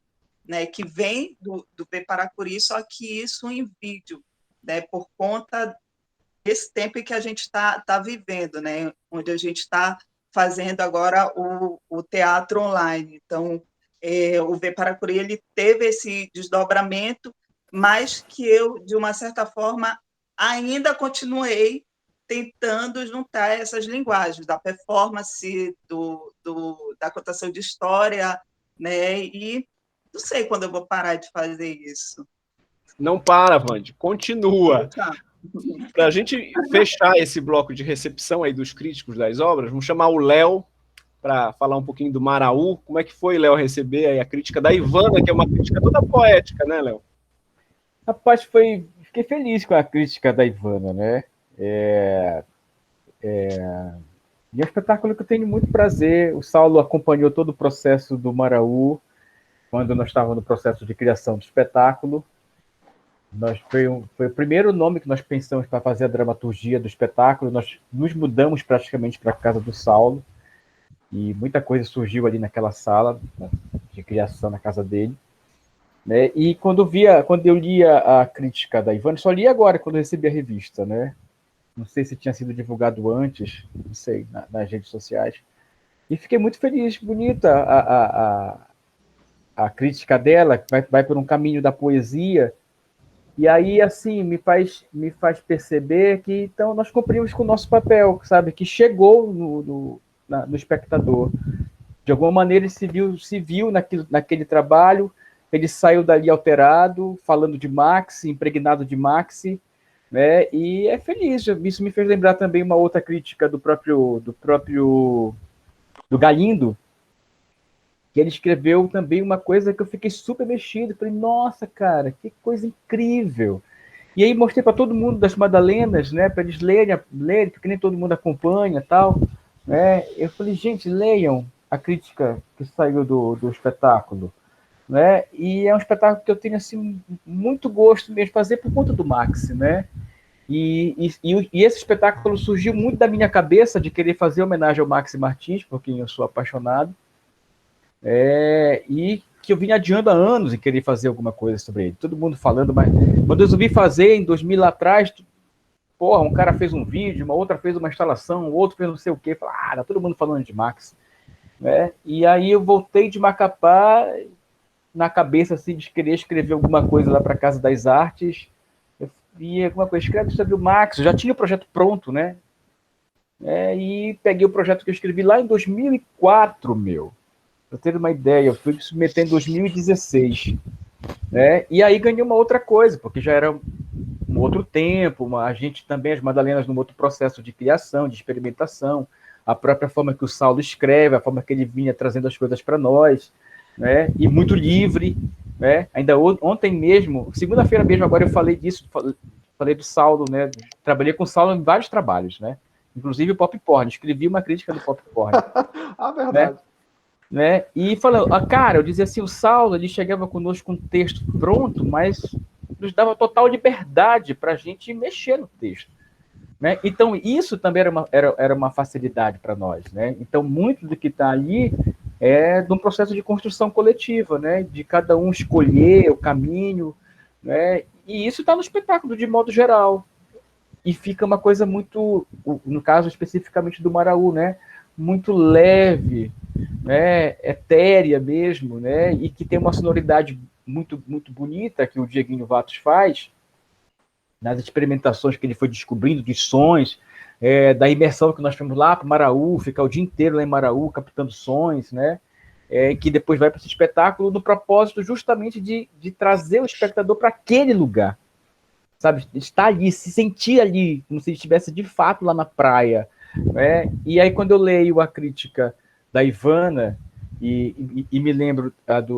né, que vem do Peparacuri, só que isso em vídeo, né, por conta desse tempo que a gente está vivendo, né, onde a gente está fazendo agora o teatro online. Então, o Peparacuri, ele teve esse desdobramento, mas que eu, de uma certa forma, ainda continuei tentando juntar essas linguagens, da performance, da contação de história, né? E não sei quando eu vou parar de fazer isso. Não para, Vande, continua. Para a gente fechar esse bloco de recepção aí dos críticos das obras, vamos chamar o Léo para falar um pouquinho do Maraú. Como é que foi, Léo, receber aí a crítica da Ivana, que é uma crítica toda poética, né, Léo? Rapaz, fiquei feliz com a crítica da Ivana, né? E é um espetáculo que eu tenho muito prazer. O Saulo acompanhou todo o processo do Maraú, quando nós estávamos no processo de criação do espetáculo. Foi o primeiro nome que nós pensamos para fazer a dramaturgia do espetáculo. Nós nos mudamos praticamente para a casa do Saulo, e muita coisa surgiu ali naquela sala, né, de criação na casa dele. Né? E quando eu lia a crítica da Ivana, só li agora quando eu recebi a revista, né? Não sei se tinha sido divulgado antes, não sei, nas redes sociais. E fiquei muito feliz, bonita a crítica dela, que vai por um caminho da poesia. E aí, assim, me faz perceber que então nós cumprimos com o nosso papel, sabe? Que chegou no espectador. De alguma maneira ele se viu naquele trabalho. Ele saiu dali alterado, falando de Maxi, impregnado de Maxi, né? E é feliz. Isso me fez lembrar também uma outra crítica do Galindo, que ele escreveu também uma coisa que eu fiquei super mexido. Falei, nossa, cara, que coisa incrível. E aí mostrei para todo mundo das Madalenas, né, para eles lerem, porque nem todo mundo acompanha, tal, né? Eu falei, gente, leiam a crítica que saiu do espetáculo. Né? E é um espetáculo que eu tenho assim, muito gosto mesmo de fazer por conta do Maxi, né? E esse espetáculo surgiu muito da minha cabeça de querer fazer homenagem ao Maxi Martins, por quem eu sou apaixonado, e que eu vinha adiando há anos em querer fazer alguma coisa sobre ele. Todo mundo falando, mas quando eu resolvi fazer em 2000 lá atrás, porra, um cara fez um vídeo, uma outra fez uma instalação, o outro fez não sei o quê, tá todo mundo falando de Maxi, né? E aí eu voltei de Macapá na cabeça assim, de querer escrever alguma coisa lá para a Casa das Artes. Eu vi alguma coisa, escreve sobre o Max, eu já tinha o projeto pronto, né? E peguei o projeto que eu escrevi lá em 2004, meu. Pra ter uma ideia, eu fui submeter em 2016. Né? E aí ganhei uma outra coisa, porque já era um outro tempo, a gente também, as Madalenas, num outro processo de criação, de experimentação, a própria forma que o Saulo escreve, a forma que ele vinha trazendo as coisas para nós, né? E muito livre, né? Ainda ontem mesmo, segunda-feira mesmo, agora eu falei disso, falei do Saulo, né? Trabalhei com o Saulo em vários trabalhos, né? Inclusive o pop porn, escrevi uma crítica do pop porn. Verdade. Né? E falando, cara, eu dizia assim, o Saulo, ele chegava conosco com um texto pronto, mas nos dava total liberdade para a gente mexer no texto. Né? Então, isso também era uma facilidade para nós. Né? Então, muito do que está ali é de um processo de construção coletiva, né? De cada um escolher o caminho, né? E isso está no espetáculo, de modo geral. E fica uma coisa muito, no caso especificamente do Maraú, né? Muito leve, né? Etérea mesmo, né? E que tem uma sonoridade muito, muito bonita que o Dieguinho Vatos faz, nas experimentações que ele foi descobrindo de sons, da imersão que nós fomos lá para Maraú, ficar o dia inteiro lá em Maraú, captando sons, né? Que depois vai para esse espetáculo no propósito justamente de trazer o espectador para aquele lugar, sabe? Estar ali, se sentir ali, como se estivesse de fato lá na praia, né? E aí quando eu leio a crítica da Ivana e me lembro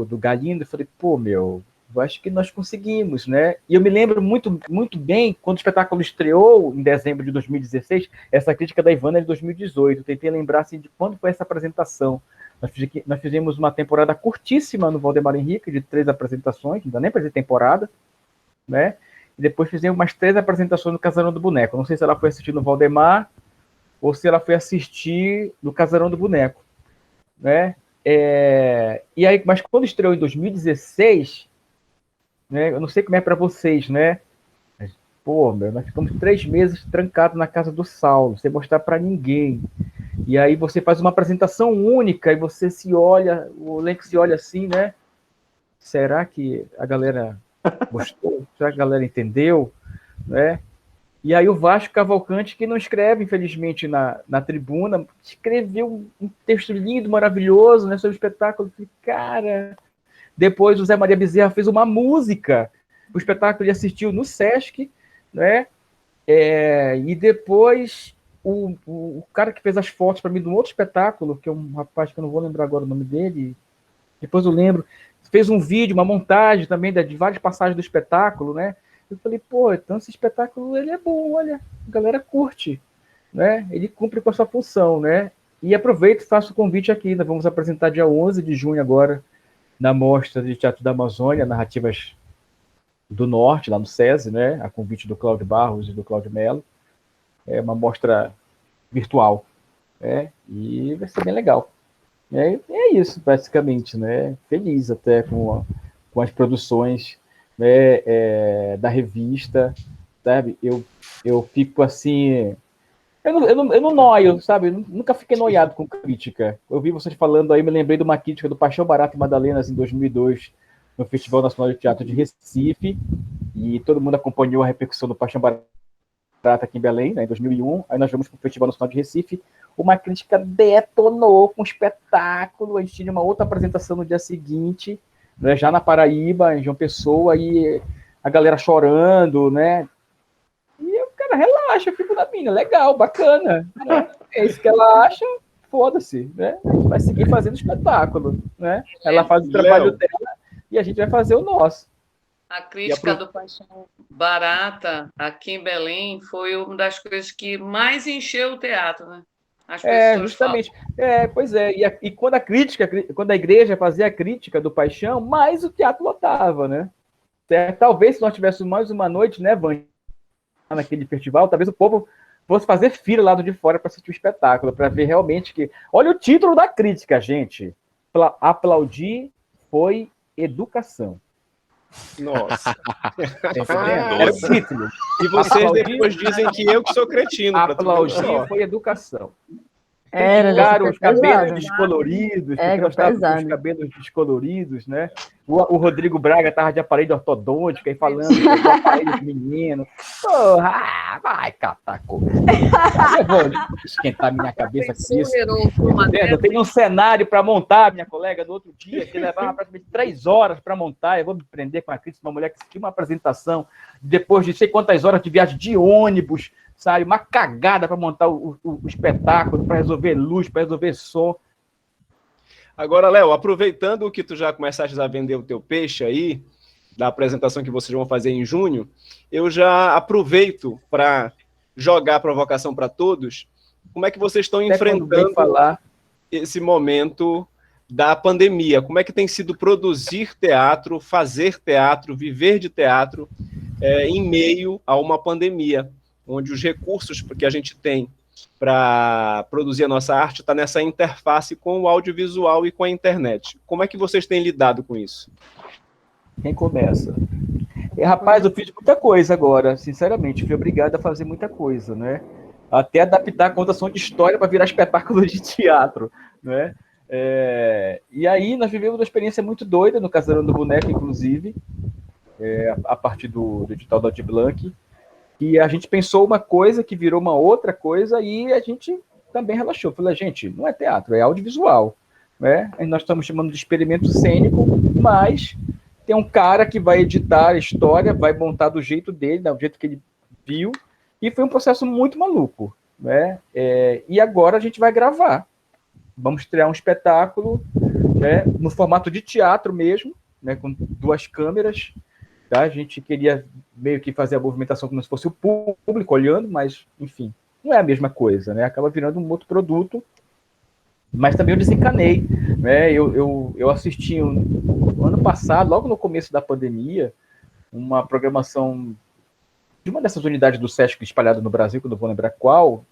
do Galindo, eu falei, pô, meu, Eu acho que nós conseguimos, né? E eu me lembro muito, muito bem, quando o espetáculo estreou, em dezembro de 2016, essa crítica da Ivana é de 2018. Eu tentei lembrar assim, de quando foi essa apresentação. Nós fizemos uma temporada curtíssima no Valdemar Henrique, de 3 apresentações, não dá nem para dizer temporada, né? E depois fizemos umas 3 apresentações no Casarão do Boneco. Não sei se ela foi assistir no Valdemar ou se ela foi assistir no Casarão do Boneco, né? E aí, mas quando estreou em 2016, né, eu não sei como é para vocês, né? Mas, pô, nós ficamos 3 meses trancados na casa do Saulo, sem mostrar para ninguém. E aí você faz uma apresentação única e você se olha, o elenco se olha assim, né? Será que a galera gostou? Será que a galera entendeu? Né? E aí o Vasco Cavalcante, que não escreve, infelizmente, na tribuna, escreveu um texto lindo, maravilhoso, né, sobre o espetáculo. E, cara, depois o Zé Maria Bezerra fez uma música. O espetáculo ele assistiu no Sesc, né? E depois o cara que fez as fotos para mim de um outro espetáculo, que é um rapaz que eu não vou lembrar agora o nome dele, depois eu lembro, fez um vídeo, uma montagem também de várias passagens do espetáculo, né? Eu falei, pô, então esse espetáculo ele é bom, olha, a galera curte, né? Ele cumpre com a sua função, né? E aproveito e faço o convite aqui, nós vamos apresentar dia 11 de junho agora, na Mostra de Teatro da Amazônia, Narrativas do Norte, lá no SESI, né? A convite do Cláudio Barros e do Cláudio Mello. É uma mostra virtual, né? E vai ser bem legal. É isso, basicamente, né? Feliz até com as produções, né, da revista, sabe? Eu fico assim... Eu não noio, sabe? Eu nunca fiquei noiado com crítica. Eu vi vocês falando aí, me lembrei de uma crítica do Paixão Barata e Madalenas em 2002, no Festival Nacional de Teatro de Recife, e todo mundo acompanhou a repercussão do Paixão Barata aqui em Belém, né, em 2001. Aí nós vamos para o Festival Nacional de Recife, uma crítica detonou com o espetáculo. A gente tinha uma outra apresentação no dia seguinte, né, já na Paraíba, em João Pessoa, e a galera chorando, né? E eu, cara, relaxa, eu fico na minha, legal, bacana. Né? É isso que ela acha, foda-se, né? A gente vai seguir fazendo espetáculo, né? Ela faz o trabalho dela e a gente vai fazer o nosso. A crítica do Paixão Barata aqui em Belém foi uma das coisas que mais encheu o teatro, né? As pessoas justamente. Pois é. E quando a igreja fazia a crítica do Paixão, mais o teatro lotava, né? Talvez se nós tivéssemos mais uma noite, né, Vânia, naquele festival, talvez o povo fosse fazer fila lá do de fora para assistir o espetáculo, para ver realmente que... Olha o título da crítica, gente. Aplaudir foi educação. Nossa. Era o título. E vocês depois dizem que eu que sou cretino. Aplaudir foi educação. Era os cabelos descoloridos, os cabelos descoloridos, né? O Rodrigo Braga estava de aparelho ortodôntico aí falando que é aparelho de menino. Porra, vai catar coisa. Eu vou esquentar minha cabeça com isso. Eu tenho um cenário para montar, minha colega, no outro dia, que levava praticamente 3 horas para montar. Eu vou me prender com a crítica de uma mulher que tinha uma apresentação depois de sei quantas horas de viagem de ônibus, sabe? Uma cagada para montar o espetáculo, para resolver luz, para resolver som. Agora, Léo, aproveitando que tu já começaste a vender o teu peixe aí, da apresentação que vocês vão fazer em junho, eu já aproveito para jogar a provocação para todos. Como é que vocês estão enfrentando esse momento da pandemia? Como é que tem sido produzir teatro, fazer teatro, viver de teatro em meio a uma pandemia, onde os recursos que a gente tem para produzir a nossa arte está nessa interface com o audiovisual e com a internet. Como é que vocês têm lidado com isso? Quem começa? Rapaz, eu fiz muita coisa agora, sinceramente. Fui obrigado a fazer muita coisa, né? Até adaptar a contação de história para virar espetáculo de teatro, né? E aí nós vivemos uma experiência muito doida no Casarão do Boneco, inclusive, a partir do edital da Aldir Blanc. E a gente pensou uma coisa que virou uma outra coisa e a gente também relaxou. Falei, gente, não é teatro, é audiovisual, né? Nós estamos chamando de experimento cênico, mas tem um cara que vai editar a história, vai montar do jeito dele, do jeito que ele viu, e foi um processo muito maluco, né? E agora a gente vai gravar. Vamos criar um espetáculo, né, no formato de teatro mesmo, né, com 2 câmeras, tá? A gente queria meio que fazer a movimentação como se fosse o público olhando, mas, enfim, não é a mesma coisa, né? Acaba virando um outro produto, mas também eu desencanei, né? Eu assisti no ano passado, logo no começo da pandemia, uma programação de uma dessas unidades do SESC espalhada no Brasil, que eu não vou lembrar qual,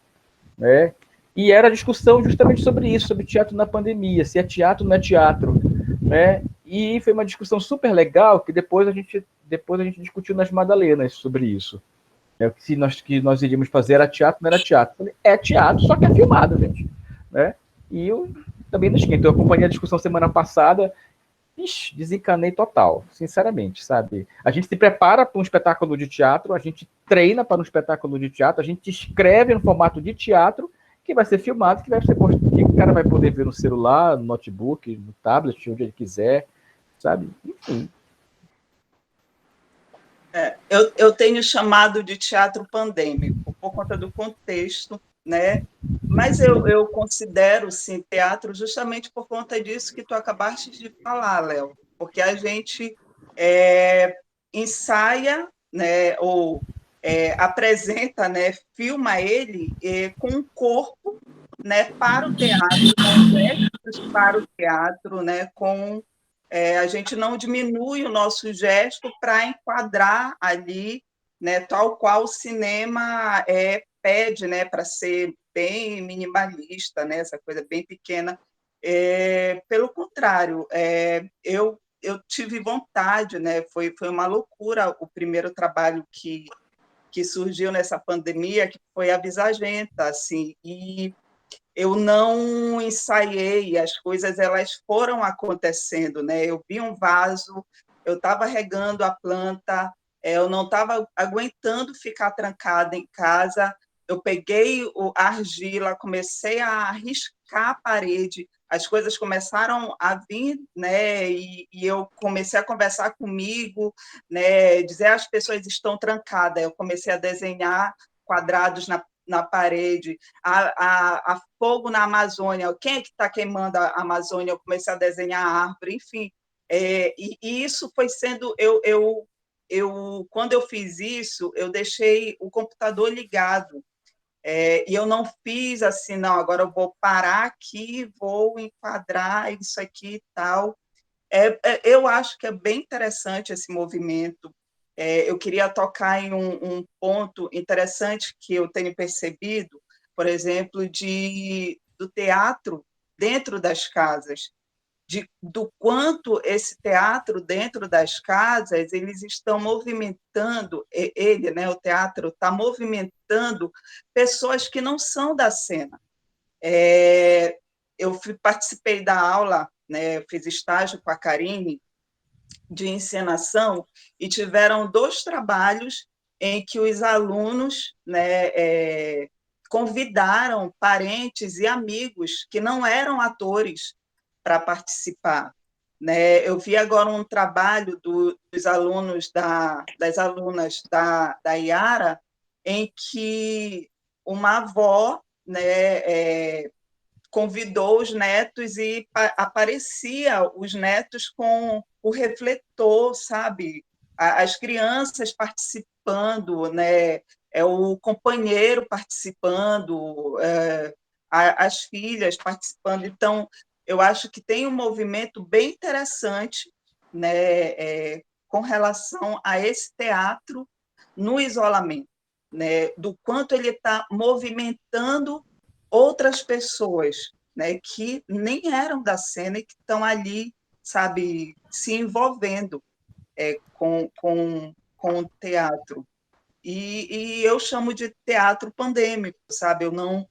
né? E era a discussão justamente sobre isso, sobre teatro na pandemia, se é teatro ou não é teatro, né? E foi uma discussão super legal, que depois a gente discutiu nas Madalenas sobre isso. O que nós iríamos fazer era teatro, não era teatro. Eu falei, é teatro, só que é filmado, gente. Né? E eu também não esquento. Eu acompanhei a discussão semana passada, desencanei total, sinceramente, sabe? A gente se prepara para um espetáculo de teatro, a gente treina para um espetáculo de teatro, a gente escreve no formato de teatro, que vai ser filmado, que o cara vai poder ver no celular, no notebook, no tablet, onde ele quiser, sabe? Enfim. Eu tenho chamado de teatro pandêmico, por conta do contexto, né? Mas eu considero, sim, teatro justamente por conta disso que tu acabaste de falar, Léo, porque a gente ensaia, né, ou apresenta, né, filma ele com um corpo, né, para o teatro, com gestos para o teatro, né, a gente não diminui o nosso gesto para enquadrar ali, né, tal qual o cinema pede, né, para ser bem minimalista, né, essa coisa bem pequena. Pelo contrário, eu tive vontade, né, foi uma loucura o primeiro trabalho que surgiu nessa pandemia, que foi a Visagenta, assim, e eu não ensaiei, as coisas elas foram acontecendo, né? Eu vi um vaso, eu estava regando a planta, eu não estava aguentando ficar trancada em casa, eu peguei a argila, comecei a riscar a parede, as coisas começaram a vir, né? E eu comecei a conversar comigo, né? Dizer as pessoas estão trancadas, eu comecei a desenhar quadrados na parede, a fogo na Amazônia, quem é que está queimando a Amazônia? Eu comecei a desenhar a árvore, enfim. E isso foi sendo... quando eu fiz isso, eu deixei o computador ligado, e eu não fiz assim, não, agora eu vou parar aqui, vou enquadrar isso aqui e tal. Eu acho que é bem interessante esse movimento. Eu queria tocar em um ponto interessante que eu tenho percebido, por exemplo, do teatro dentro das casas, do quanto esse teatro dentro das casas, eles estão movimentando, né, o teatro está movimentando pessoas que não são da cena. Eu participei da aula, né, fiz estágio com a Karine, de encenação, e tiveram 2 trabalhos em que os alunos, né, convidaram parentes e amigos que não eram atores para participar. Né? Eu vi agora um trabalho dos alunos das alunas da Iara, em que uma avó, né, convidou os netos e aparecia os netos com o refletor, sabe? As crianças participando, né? O companheiro participando, as filhas participando. Então, eu acho que tem um movimento bem interessante, né, com relação a esse teatro no isolamento, né? Do quanto ele está movimentando outras pessoas, né, que nem eram da cena e que estão ali, sabe, se envolvendo com o teatro. E eu chamo de teatro pandêmico, sabe? Eu não,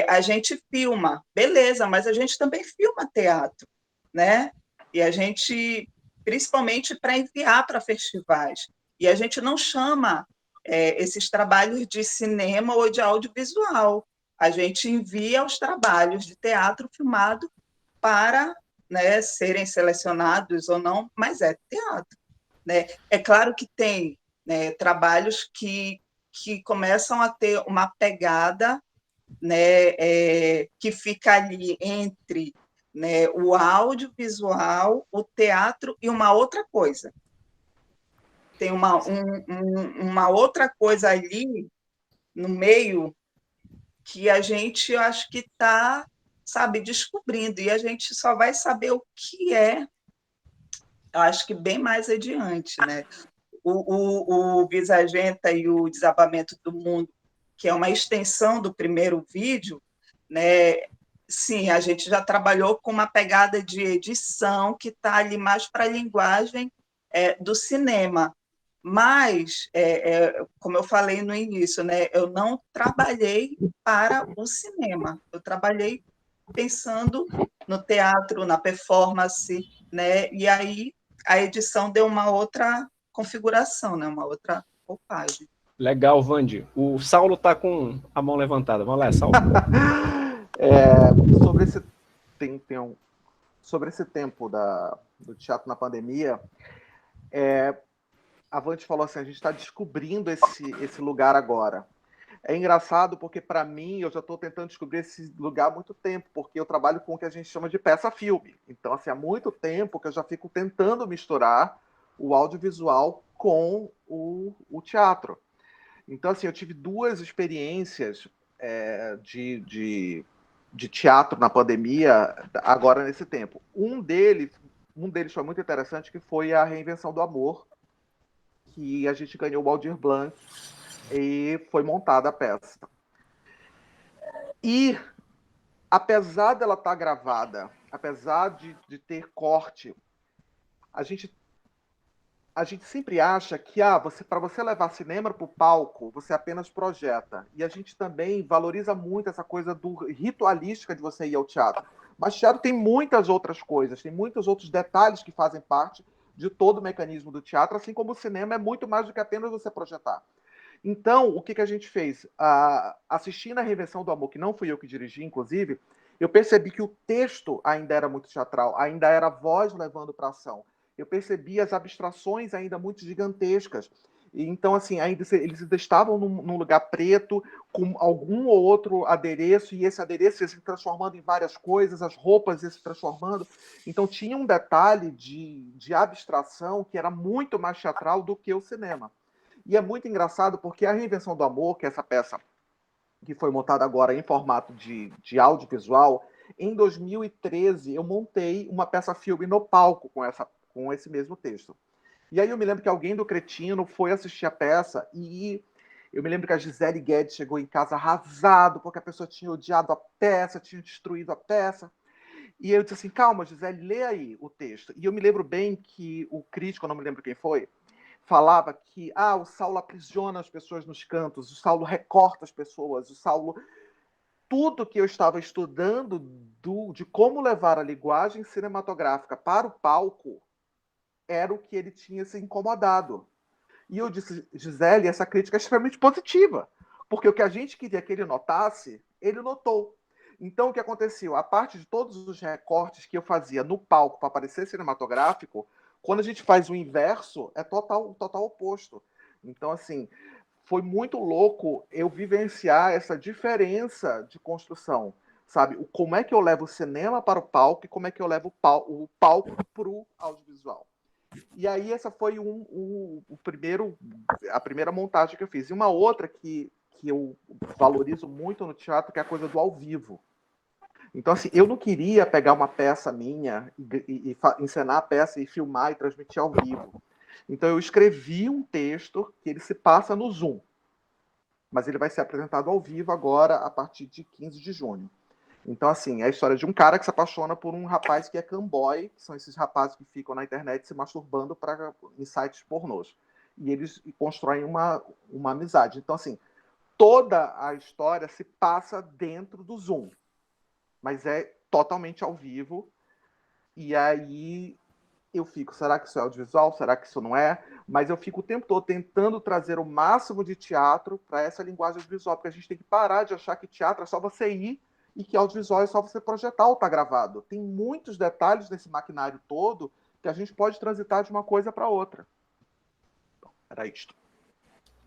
a gente filma, beleza, mas a gente também filma teatro, né? E a gente, principalmente para enviar para festivais, e a gente não chama esses trabalhos de cinema ou de audiovisual, a gente envia os trabalhos de teatro filmado para, né, serem selecionados ou não, mas é teatro. Né? É claro que tem, né, trabalhos que começam a ter uma pegada, né, que fica ali entre né? O audiovisual, o teatro e uma outra coisa. Tem uma outra coisa ali no meio que a gente, eu acho que está, sabe, descobrindo, e a gente só vai saber o que é, eu acho que bem mais adiante, né? O Visagenta e o Desabamento do Mundo, que é uma extensão do primeiro vídeo, né? Sim, a gente já trabalhou com uma pegada de edição que está ali mais para a linguagem do cinema. Mas, como eu falei no início, né, eu não trabalhei para o cinema, eu trabalhei pensando no teatro, na performance, né, e aí a edição deu uma outra configuração, né, uma outra roupagem. Legal, Vandi. O Saulo está com a mão levantada. Vamos lá, Saulo. Sobre esse tempo do teatro na pandemia, a Vandi falou assim, a gente está descobrindo esse lugar agora. É engraçado porque, para mim, eu já estou tentando descobrir esse lugar há muito tempo, porque eu trabalho com o que a gente chama de peça-filme. Então, assim, há muito tempo que eu já fico tentando misturar o audiovisual com o teatro. Então, assim, eu tive 2 experiências de teatro na pandemia, agora nesse tempo. Um deles foi muito interessante, que foi a Reinvenção do Amor, que a gente ganhou o Aldir Blanc e foi montada a peça. E, apesar dela estar gravada, apesar de ter corte, a gente sempre acha que para você levar cinema para o palco, você apenas projeta. E a gente também valoriza muito essa coisa ritualística de você ir ao teatro. Mas o teatro tem muitas outras coisas, tem muitos outros detalhes que fazem parte de todo o mecanismo do teatro, assim como o cinema é muito mais do que apenas você projetar. Então, o que a gente fez? Assistindo a Reinvenção do Amor, que não fui eu que dirigi, inclusive, eu percebi que o texto ainda era muito teatral, ainda era a voz levando para a ação. Eu percebi as abstrações ainda muito gigantescas. E, então, assim, ainda eles estavam num lugar preto, com algum ou outro adereço, e esse adereço ia se transformando em várias coisas, as roupas iam se transformando. Então, tinha um detalhe de abstração que era muito mais teatral do que o cinema. E é muito engraçado porque a Reinvenção do Amor, que é essa peça que foi montada agora em formato de audiovisual, em 2013 eu montei uma peça-filme no palco com esse mesmo texto. E aí eu me lembro que alguém do Cretino foi assistir a peça e eu me lembro que a Gisele Guedes chegou em casa arrasado porque a pessoa tinha odiado a peça, tinha destruído a peça. E eu disse assim, calma, Gisele, lê aí o texto. E eu me lembro bem que o crítico, eu não me lembro quem foi, falava que o Saulo aprisiona as pessoas nos cantos, o Saulo recorta as pessoas, o Saulo... Tudo que eu estava estudando de como levar a linguagem cinematográfica para o palco era o que ele tinha se incomodado. E eu disse, Gisele, essa crítica é extremamente positiva, porque o que a gente queria que ele notasse, ele notou. Então, o que aconteceu? A parte de todos os recortes que eu fazia no palco para parecer cinematográfico, quando a gente faz o inverso, é total oposto. Então, assim, foi muito louco eu vivenciar essa diferença de construção, sabe? Como é que eu levo o cinema para o palco e como é que eu levo o palco para o audiovisual. E aí essa foi a primeira montagem que eu fiz. E uma outra que eu valorizo muito no teatro, que é a coisa do ao vivo. Então, assim, eu não queria pegar uma peça minha e encenar a peça e filmar e transmitir ao vivo. Então, eu escrevi um texto que ele se passa no Zoom. Mas ele vai ser apresentado ao vivo agora, a partir de 15 de junho. Então, assim, é a história de um cara que se apaixona por um rapaz que é camboy, que são esses rapazes que ficam na internet se masturbando em sites pornôs. E eles constroem uma amizade. Então, assim, toda a história se passa dentro do Zoom. Mas é totalmente ao vivo. E aí eu fico, será que isso é audiovisual? Será que isso não é? Mas eu fico o tempo todo tentando trazer o máximo de teatro para essa linguagem audiovisual, porque a gente tem que parar de achar que teatro é só você ir e que audiovisual é só você projetar ou tá gravado. Tem muitos detalhes nesse maquinário todo que a gente pode transitar de uma coisa para outra. Então, era isto.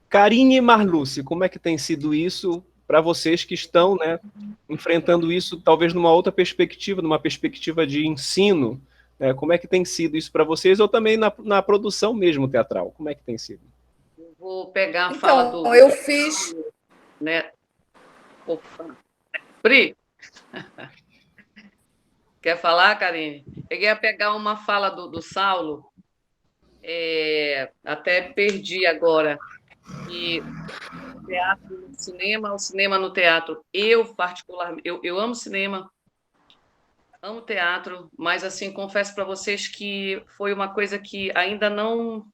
Karine e Marluce, como é que tem sido isso para vocês que estão, né, enfrentando isso talvez numa outra perspectiva, numa perspectiva de ensino, né? Como é que tem sido isso para vocês, ou também na produção mesmo teatral? Como é que tem sido? Vou pegar a fala do... Então, eu fiz... Né? Opa. Pri, quer falar, Karine? Peguei a pegar uma fala do Saulo, até perdi agora, que o teatro no cinema, o cinema no teatro. Eu, particularmente, eu amo cinema, amo teatro, mas, assim, confesso para vocês que foi uma coisa que ainda não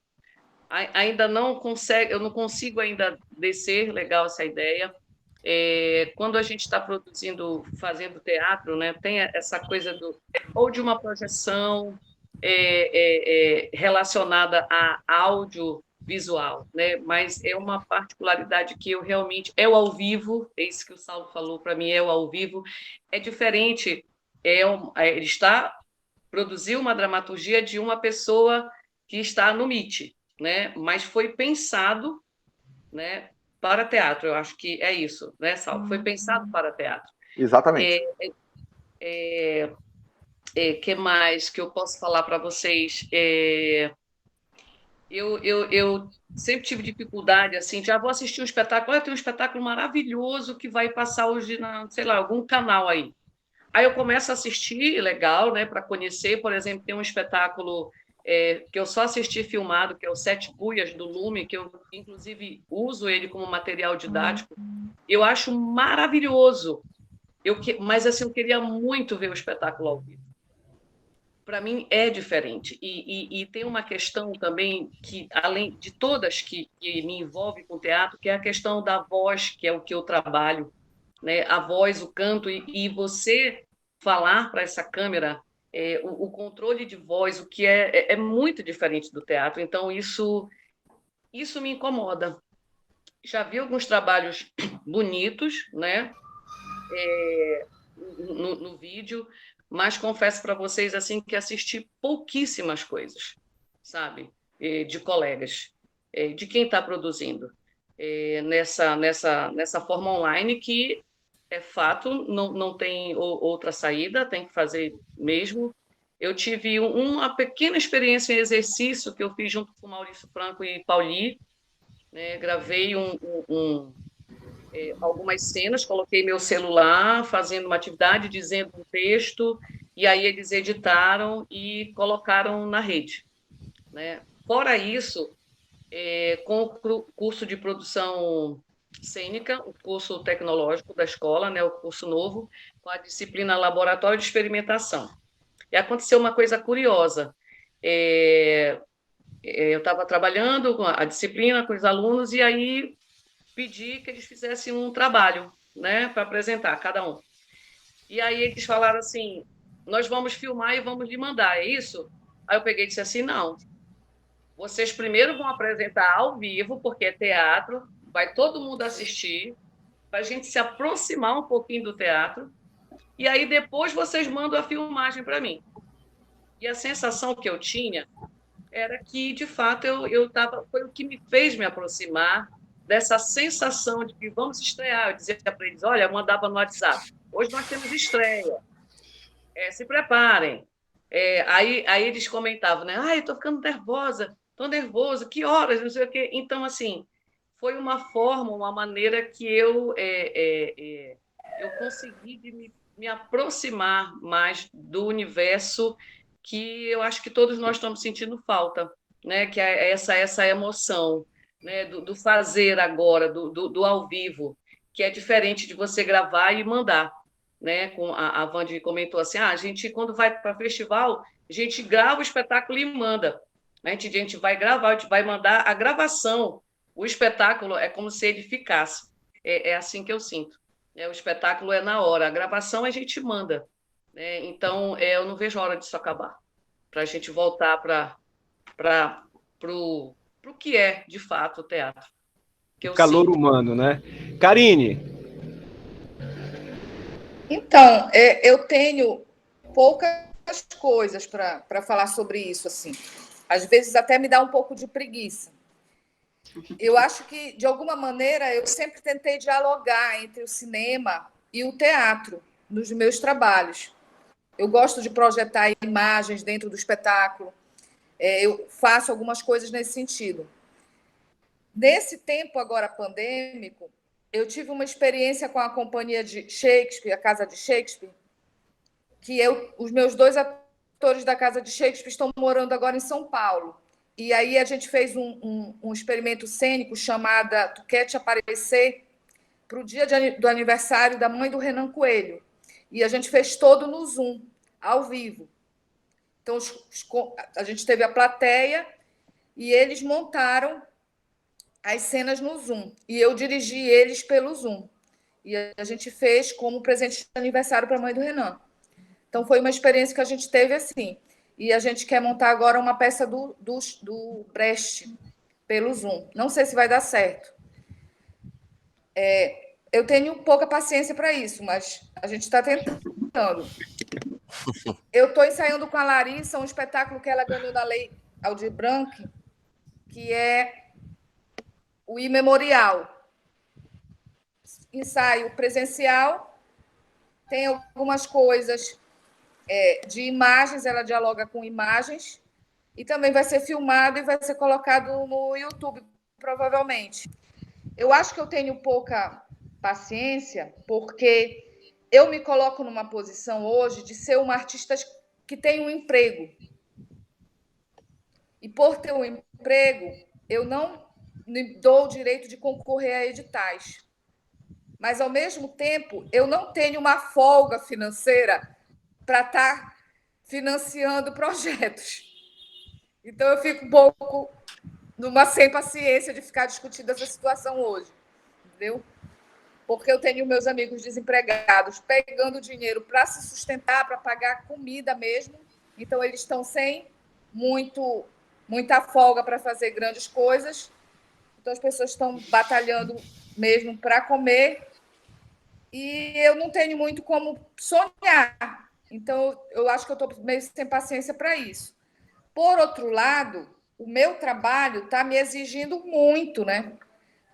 consegue, eu não consigo ainda descer legal essa ideia. Quando a gente está produzindo, fazendo teatro, né, tem essa coisa ou de uma projeção relacionada a audiovisual, né, mas é uma particularidade que eu realmente... É o ao vivo, é isso que o Saulo falou, para mim é o ao vivo, é diferente, ele está produzir uma dramaturgia de uma pessoa que está no MIT, né, mas foi pensado, né, para teatro. Eu acho que é isso, né, Saulo? Foi pensado para teatro. Exatamente. Que mais que eu posso falar para vocês? Eu sempre tive dificuldade, assim, já vou assistir um espetáculo, tem um espetáculo maravilhoso que vai passar hoje sei lá, algum canal aí. Aí eu começo a assistir, legal, né, para conhecer. Por exemplo, tem um espetáculo que eu só assisti filmado, que é o Sete Buias, do Lume, que eu, inclusive, uso ele como material didático. Eu acho maravilhoso. Mas, assim, eu queria muito ver o espetáculo ao vivo. Para mim, é diferente. E tem uma questão também, que, além de todas que me envolve com o teatro, que é a questão da voz, que é o que eu trabalho, né? A voz, o canto, e você falar para essa câmera, o controle de voz, o que é muito diferente do teatro. Então, isso me incomoda. Já vi alguns trabalhos bonitos, né, no vídeo, mas confesso para vocês, assim, que assisti pouquíssimas coisas, sabe, de colegas, de quem está produzindo nessa forma online, que é fato, não tem outra saída, tem que fazer mesmo. Eu tive uma pequena experiência em exercício que eu fiz junto com Maurício Franco e Pauli, né? Gravei algumas cenas, coloquei meu celular fazendo uma atividade, dizendo um texto, e aí eles editaram e colocaram na rede, né? Fora isso, com o curso de produção cênica, o curso tecnológico da escola, né, o curso novo, com a disciplina Laboratório de Experimentação. E aconteceu uma coisa curiosa. Eu estava trabalhando com a disciplina, com os alunos, e aí pedi que eles fizessem um trabalho, né, para apresentar, cada um. E aí eles falaram assim, nós vamos filmar e vamos lhe mandar, é isso? Aí eu peguei e disse assim, não, vocês primeiro vão apresentar ao vivo, porque é teatro, vai todo mundo assistir, para a gente se aproximar um pouquinho do teatro, e aí depois vocês mandam a filmagem para mim. E a sensação que eu tinha era que, de fato, foi o que me fez me aproximar dessa sensação de que vamos estrear. Eu dizia para eles, olha, eu mandava no WhatsApp, hoje nós temos estreia, se preparem. Aí eles comentavam, né? Eu estou ficando nervosa, estou nervoso, que horas, não sei o quê. Então, assim, foi uma forma, uma maneira que eu consegui de me aproximar mais do universo que eu acho que todos nós estamos sentindo falta, né? Que é essa emoção, né? Do fazer agora, do ao vivo, que é diferente de você gravar e mandar, né? A Wandy comentou assim, a gente, quando vai para festival, a gente grava o espetáculo e manda. A gente vai gravar, a gente vai mandar a gravação. O espetáculo é como se ele ficasse. É assim que eu sinto. O espetáculo é na hora, a gravação a gente manda. Então, eu não vejo a hora disso acabar, para a gente voltar para o que é, de fato, o teatro. O calor humano, né? Karine. Então, eu tenho poucas coisas para falar sobre isso, assim. Às vezes até me dá um pouco de preguiça. Eu acho que, de alguma maneira, eu sempre tentei dialogar entre o cinema e o teatro nos meus trabalhos. Eu gosto de projetar imagens dentro do espetáculo, eu faço algumas coisas nesse sentido. Nesse tempo agora pandêmico, eu tive uma experiência com a companhia de Shakespeare, a Casa de Shakespeare, que os meus 2 atores da Casa de Shakespeare estão morando agora em São Paulo. E aí a gente fez um experimento cênico chamado Tu Quer Te Aparecer, para o dia do aniversário da mãe do Renan Coelho. E a gente fez todo no Zoom, ao vivo. Então, a gente teve a plateia e eles montaram as cenas no Zoom. E eu dirigi eles pelo Zoom. E a gente fez como presente de aniversário para a mãe do Renan. Então, foi uma experiência que a gente teve assim. E a gente quer montar agora uma peça do Brecht pelo Zoom. Não sei se vai dar certo. Eu tenho pouca paciência para isso, mas a gente está tentando. Eu estou ensaiando com a Larissa um espetáculo que ela ganhou na Lei Aldir Blanc, que é o Imemorial. Ensaio presencial, tem algumas coisas de imagens, ela dialoga com imagens, e também vai ser filmado e vai ser colocado no YouTube, provavelmente. Eu acho que eu tenho pouca paciência, porque eu me coloco numa posição hoje de ser uma artista que tem um emprego. E por ter um emprego, eu não me dou o direito de concorrer a editais. Mas, ao mesmo tempo, eu não tenho uma folga financeira para estar financiando projetos. Então, eu fico um pouco sem paciência de ficar discutindo essa situação hoje, entendeu? Porque eu tenho meus amigos desempregados pegando dinheiro para se sustentar, para pagar comida mesmo. Então, eles estão sem muita folga para fazer grandes coisas. Então, as pessoas estão batalhando mesmo para comer. E eu não tenho muito como sonhar. Então, eu acho que eu estou meio sem paciência para isso. Por outro lado, o meu trabalho está me exigindo muito, né?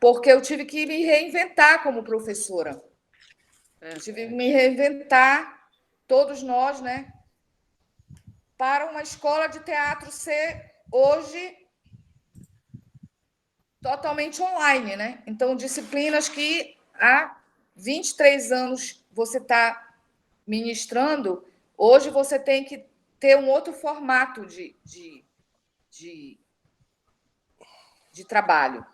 Porque eu tive que me reinventar como professora. Tive que me reinventar, todos nós, né? Para uma escola de teatro ser, hoje, totalmente online, né? Então, disciplinas que há 23 anos você está ministrando, hoje você tem que ter um outro formato de trabalho.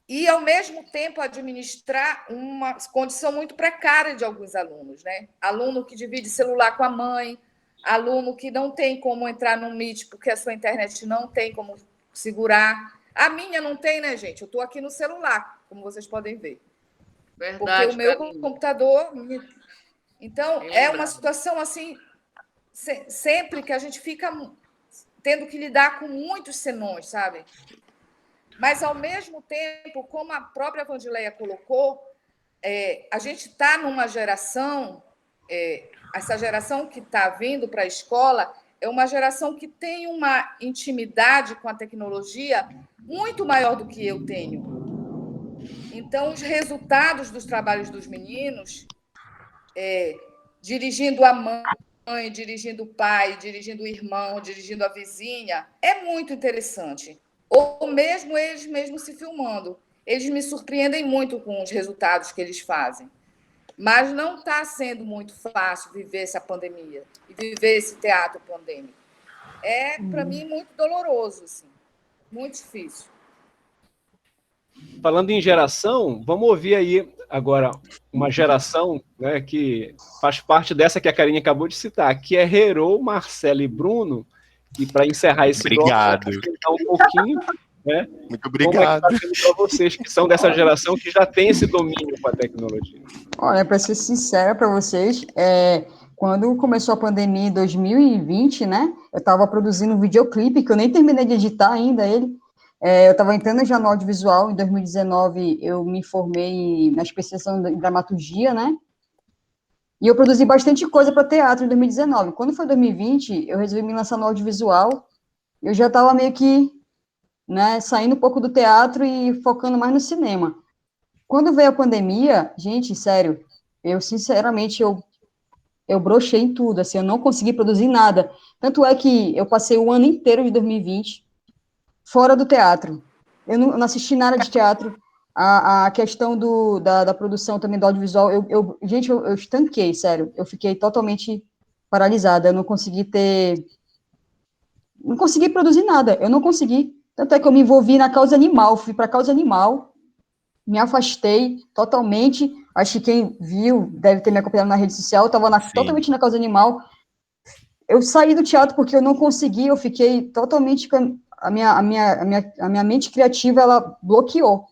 E, ao mesmo tempo, administrar uma condição muito precária de alguns alunos, né? Aluno que divide celular com a mãe, aluno que não tem como entrar no Meet porque a sua internet não tem como segurar. A minha não tem, né, gente? Eu estou aqui no celular, como vocês podem ver. Verdade, porque o meu Karine. computador... Então, é uma situação assim, sempre que a gente fica tendo que lidar com muitos senões, sabe? Mas, ao mesmo tempo, como a própria Vandileia colocou, a gente está numa geração, essa geração que está vindo para a escola é uma geração que tem uma intimidade com a tecnologia muito maior do que eu tenho. Então, os resultados dos trabalhos dos meninos, dirigindo a mãe, dirigindo o pai, dirigindo o irmão, dirigindo a vizinha, é muito interessante. Ou mesmo eles mesmos se filmando. Eles me surpreendem muito com os resultados que eles fazem. Mas não está sendo muito fácil viver essa pandemia e viver esse teatro pandêmico. É, para mim, muito doloroso, assim, muito difícil. Falando em geração, vamos ouvir aí agora uma geração, né, que faz parte dessa que a Karine acabou de citar, que é Herô, Marcelo e Bruno. E para encerrar esse obrigado. Bloco, então um pouquinho, né? Muito obrigado. Como é que tá para vocês que são dessa geração que já tem esse domínio com a tecnologia? Olha, para ser sincera para vocês, quando começou a pandemia em 2020, né? Eu estava produzindo um videoclipe que eu nem terminei de editar ainda ele. Eu estava entrando já no audiovisual. Em 2019, eu me formei na especialização em dramaturgia, né? E eu produzi bastante coisa para teatro em 2019. Quando foi 2020, eu resolvi me lançar no audiovisual. Eu já estava meio que né, saindo um pouco do teatro e focando mais no cinema. Quando veio a pandemia, gente, sério, eu sinceramente, eu brochei em tudo, assim, eu não consegui produzir nada. Tanto é que eu passei o ano inteiro de 2020 fora do teatro. Eu não assisti nada de teatro. A questão da produção também do audiovisual, gente, eu estanquei, sério. Eu fiquei totalmente paralisada. Eu não consegui não consegui produzir nada. Eu não consegui. Tanto é que eu me envolvi na causa animal, fui para a causa animal, me afastei totalmente. Acho que quem viu deve ter me acompanhado na rede social. Eu estava totalmente na causa animal. Eu saí do teatro porque eu não consegui, eu fiquei totalmente com a minha mente criativa, ela bloqueou.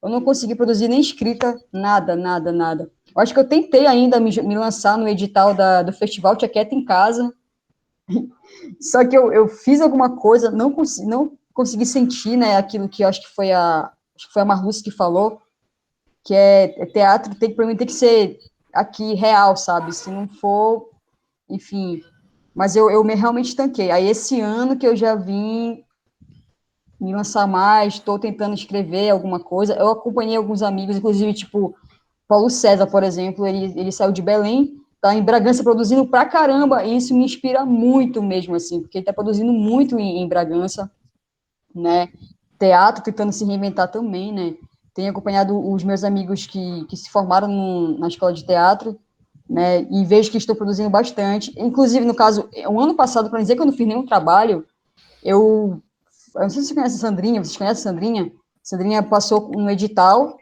Eu não consegui produzir nem escrita, nada, nada, nada. Eu acho que eu tentei ainda me lançar no edital do Festival Tia Quieta em Casa, só que eu fiz alguma coisa, não consegui sentir, né, aquilo que eu acho que foi a Marluce que falou, que é teatro, para mim tem que ser aqui real, sabe? Se não for, enfim, mas eu realmente estanquei. Aí esse ano que eu já vim me lançar mais, estou tentando escrever alguma coisa. Eu acompanhei alguns amigos, inclusive, tipo, Paulo César, por exemplo, ele saiu de Belém, tá em Bragança produzindo pra caramba, e isso me inspira muito mesmo, assim, porque ele tá produzindo muito em Bragança, né? Teatro, tentando se reinventar também, né? Tenho acompanhado os meus amigos que se formaram na escola de teatro, né? E vejo que estou produzindo bastante. Inclusive, no caso, o ano passado, para dizer que eu não fiz nenhum trabalho, eu não sei se você conhece a Sandrinha, vocês conhecem a Sandrinha? Sandrinha passou no edital,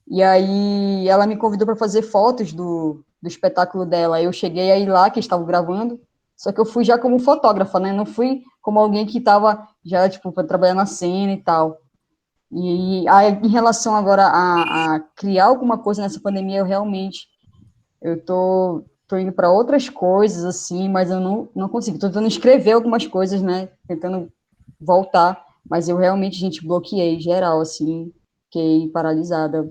e aí ela me convidou para fazer fotos do espetáculo dela. Eu cheguei aí lá, que estavam gravando, só que eu fui já como fotógrafa, né? Não fui como alguém que estava já, tipo, para trabalhar na cena e tal. E aí, em relação agora a criar alguma coisa nessa pandemia, eu tô indo para outras coisas, assim, mas eu não consigo. Tô tentando escrever algumas coisas, né? Tentando voltar, mas eu realmente, gente, bloqueei geral, assim, fiquei paralisada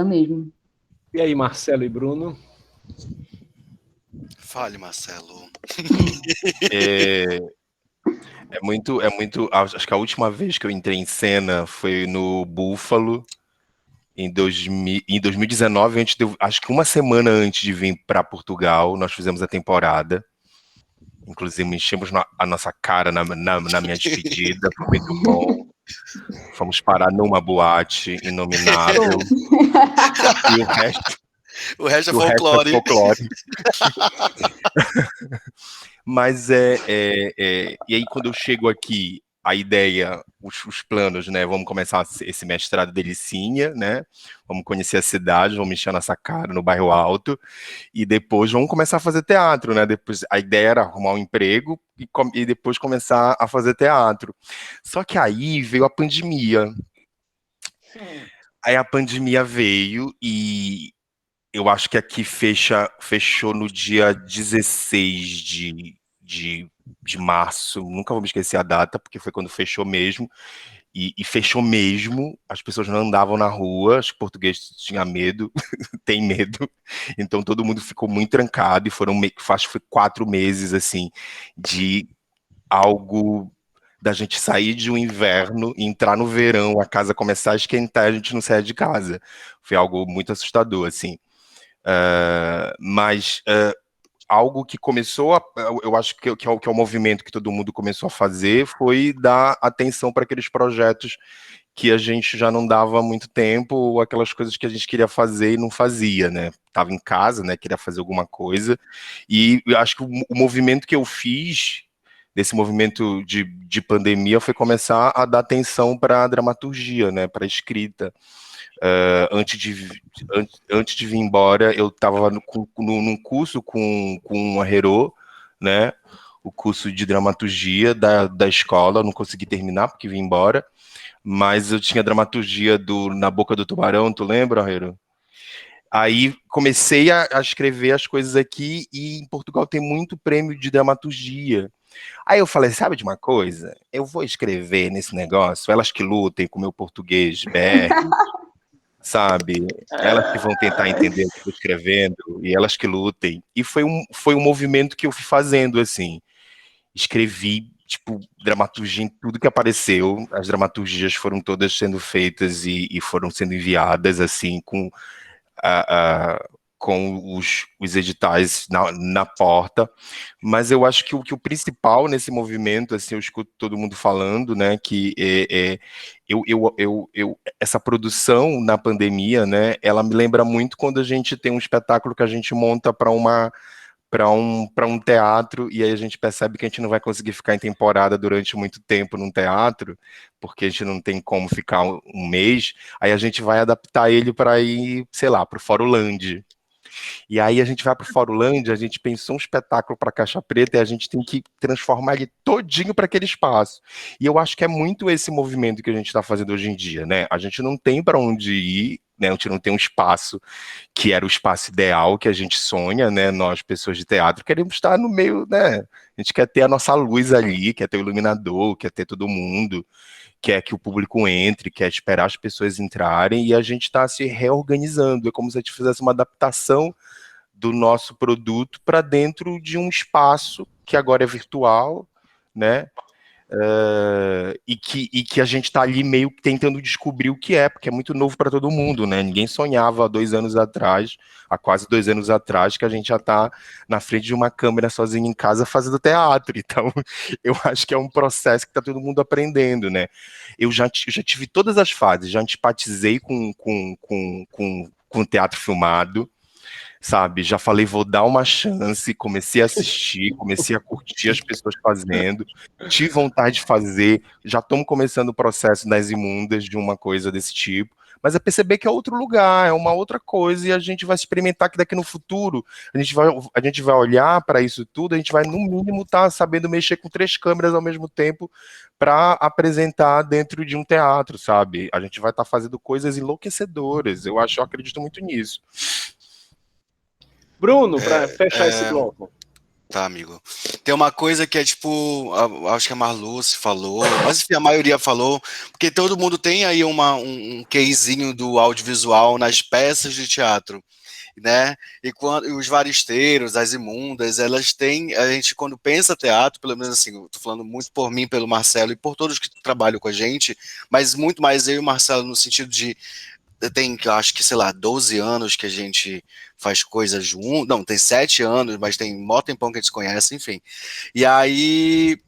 mesmo. E aí, Marcelo e Bruno? Fale, Marcelo. É muito. Acho que a última vez que eu entrei em cena foi no Búfalo, em 2019, acho que uma semana antes de vir para Portugal, nós fizemos a temporada. Inclusive, enchemos a nossa cara na minha despedida, foi muito bom. Fomos parar numa boate inominável. E o resto é folclore. Mas e aí, quando eu chego aqui, a ideia, os planos, né? Vamos começar esse mestrado delicinha, né? Vamos conhecer a cidade, vamos encher nossa cara no bairro Alto, e depois vamos começar a fazer teatro, né? Depois, a ideia era arrumar um emprego e depois começar a fazer teatro. Só que aí veio a pandemia. Aí a pandemia veio e eu acho que aqui fechou no dia 16 de março, nunca vou me esquecer a data, porque foi quando fechou mesmo, e fechou mesmo, as pessoas não andavam na rua, os portugueses tinham medo, tem medo, então todo mundo ficou muito trancado, e foi 4 meses, assim, de algo da gente sair de um inverno e entrar no verão, a casa começar a esquentar, a gente não saia de casa. Foi algo muito assustador, assim. Mas algo que começou, eu acho que é o movimento que todo mundo começou a fazer, foi dar atenção para aqueles projetos que a gente já não dava muito tempo, ou aquelas coisas que a gente queria fazer e não fazia, né? Tava em casa, né? Queria fazer alguma coisa, e eu acho que o movimento que eu fiz, desse movimento de pandemia, foi começar a dar atenção para a dramaturgia, né? Para a escrita. Antes de vir embora, eu estava num curso com a Herô, né? O curso de dramaturgia da escola, não consegui terminar porque vim embora, mas eu tinha dramaturgia Na Boca do Tubarão, tu lembra, Herô? Aí comecei a escrever as coisas aqui, e em Portugal tem muito prêmio de dramaturgia. Aí eu falei, sabe de uma coisa? Eu vou escrever nesse negócio, elas que lutem com o meu português BR, sabe? Elas que vão tentar entender o que eu estou escrevendo, e elas que lutem. E foi um movimento que eu fui fazendo, assim. Escrevi tipo, dramaturgia em tudo que apareceu, as dramaturgias foram todas sendo feitas e foram sendo enviadas, assim, com os editais na porta, mas eu acho que o principal nesse movimento, assim, eu escuto todo mundo falando, né, que essa produção na pandemia, né, ela me lembra muito quando a gente tem um espetáculo que a gente monta para um teatro, e aí a gente percebe que a gente não vai conseguir ficar em temporada durante muito tempo num teatro, porque a gente não tem como ficar um mês, aí a gente vai adaptar ele para ir, sei lá, para o Forulândia. E aí a gente vai para o Forulândia, a gente pensou um espetáculo para Caixa Preta e a gente tem que transformar ele todinho para aquele espaço. E eu acho que é muito esse movimento que a gente está fazendo hoje em dia, né? A gente não tem para onde ir, né? A gente não tem um espaço que era o espaço ideal que a gente sonha, né? Nós, pessoas de teatro, queremos estar no meio, né? A gente quer ter a nossa luz ali, quer ter o iluminador, quer ter todo mundo, quer que o público entre, quer esperar as pessoas entrarem, e a gente está se reorganizando. É como se a gente fizesse uma adaptação do nosso produto para dentro de um espaço que agora é virtual, né? E que a gente está ali meio tentando descobrir o que é, porque é muito novo para todo mundo, né? Ninguém sonhava há quase 2 anos atrás, que a gente já está na frente de uma câmera sozinho em casa fazendo teatro. Então, eu acho que é um processo que está todo mundo aprendendo, né? Eu já tive todas as fases, já antipatizei com teatro filmado, sabe, já falei, vou dar uma chance, comecei a assistir, comecei a curtir as pessoas fazendo, tive vontade de fazer, já estamos começando o processo das imundas de uma coisa desse tipo, mas é perceber que é outro lugar, é uma outra coisa, e a gente vai experimentar que daqui no futuro, a gente vai olhar para isso tudo, a gente vai, no mínimo, estar sabendo mexer com 3 câmeras ao mesmo tempo para apresentar dentro de um teatro, sabe? A gente vai estar fazendo coisas enlouquecedoras, eu acredito muito nisso. Bruno, para fechar esse bloco. Tá, amigo. Tem uma coisa que é tipo, acho que a Marluce falou, mas enfim, a maioria falou, porque todo mundo tem aí um quezinho do audiovisual nas peças de teatro, né? E os varisteiros, as imundas, elas têm, a gente quando pensa teatro, pelo menos assim, eu tô falando muito por mim, pelo Marcelo e por todos que trabalham com a gente, mas muito mais eu e o Marcelo no sentido de tem, acho que, sei lá, 12 anos que a gente faz coisas juntos, não, tem 7 anos, mas tem mó tempão que a gente se conhece, enfim. E aí,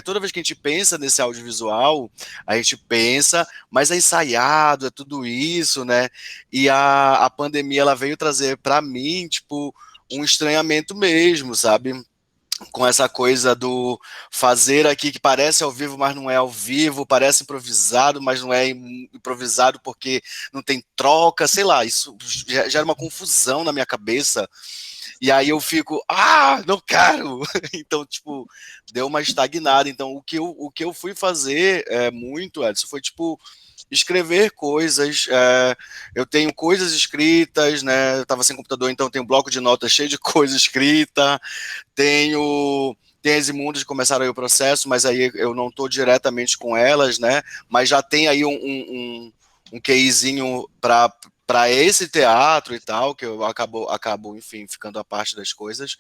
toda vez que a gente pensa nesse audiovisual, a gente pensa, mas é ensaiado, é tudo isso, né? E a pandemia, ela veio trazer para mim, tipo, um estranhamento mesmo, sabe? Com essa coisa do fazer aqui que parece ao vivo, mas não é ao vivo, parece improvisado, mas não é improvisado porque não tem troca, sei lá, isso gera uma confusão na minha cabeça, e aí eu fico, não quero, então, tipo, deu uma estagnada, então o que eu fui fazer muito, Edson, foi, tipo, escrever coisas, eu tenho coisas escritas, né, eu tava sem computador, então tenho um bloco de notas cheio de coisa escrita, tem as imundas que começaram aí o processo, mas aí eu não estou diretamente com elas, né, mas já tem aí um queizinho para esse teatro e tal, que eu acabo, enfim, ficando a parte das coisas.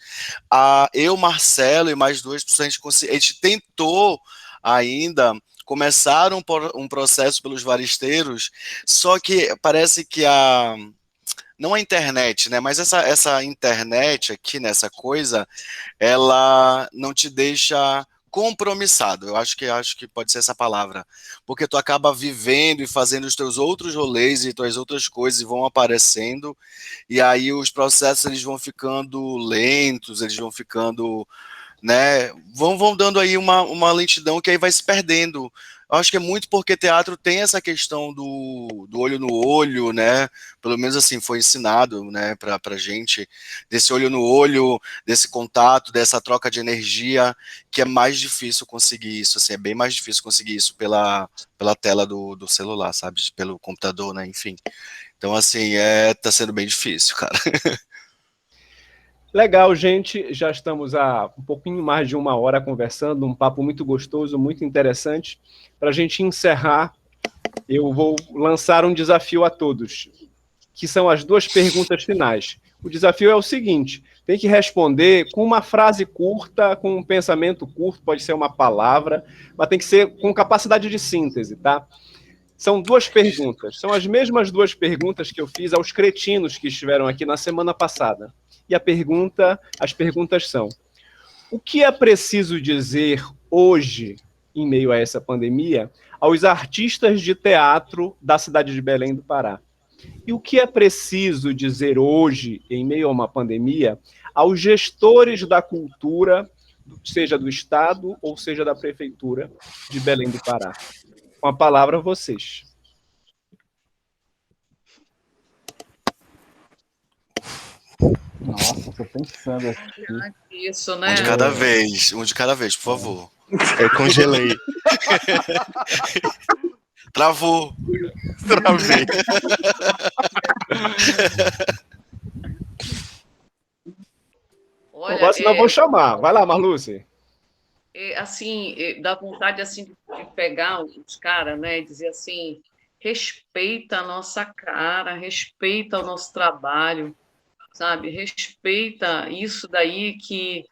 Eu, Marcelo e mais 2 pessoas, a gente tentou ainda começar um processo pelos varisteiros, só que parece que não a internet, né, mas essa internet aqui, nessa coisa, ela não te deixa compromissado, eu acho que pode ser essa palavra, porque tu acaba vivendo e fazendo os teus outros rolês e tuas outras coisas vão aparecendo, e aí os processos eles vão ficando lentos, eles vão ficando, né, vão dando aí uma lentidão que aí vai se perdendo. Eu acho que é muito porque teatro tem essa questão do olho no olho, né, pelo menos assim foi ensinado, né, pra gente, desse olho no olho, desse contato, dessa troca de energia, que é mais difícil conseguir isso, assim, é bem mais difícil conseguir isso pela tela do celular, sabe, pelo computador, né, enfim. Então, assim, tá sendo bem difícil, cara. Legal, gente, já estamos há um pouquinho mais de 1 hora conversando, um papo muito gostoso, muito interessante. Para a gente encerrar, eu vou lançar um desafio a todos, que são as 2 perguntas finais. O desafio é o seguinte, tem que responder com uma frase curta, com um pensamento curto, pode ser uma palavra, mas tem que ser com capacidade de síntese, tá? São 2 perguntas, são as mesmas 2 perguntas que eu fiz aos cretinos que estiveram aqui na semana passada. E as perguntas são: o que é preciso dizer hoje, em meio a essa pandemia, aos artistas de teatro da cidade de Belém do Pará? E o que é preciso dizer hoje, em meio a uma pandemia, aos gestores da cultura, seja do Estado ou seja da Prefeitura de Belém do Pará? Com a palavra, vocês. Nossa, tô pensando aqui. Isso, né? Um de cada vez, por favor. Eu congelei. Travou. Travei. Olha, Agora, senão eu vou chamar. Vai lá, Marluce. Assim, dá vontade assim, de pegar os caras, né, e dizer assim, respeita a nossa cara, respeita o nosso trabalho, sabe? Respeita isso daí que,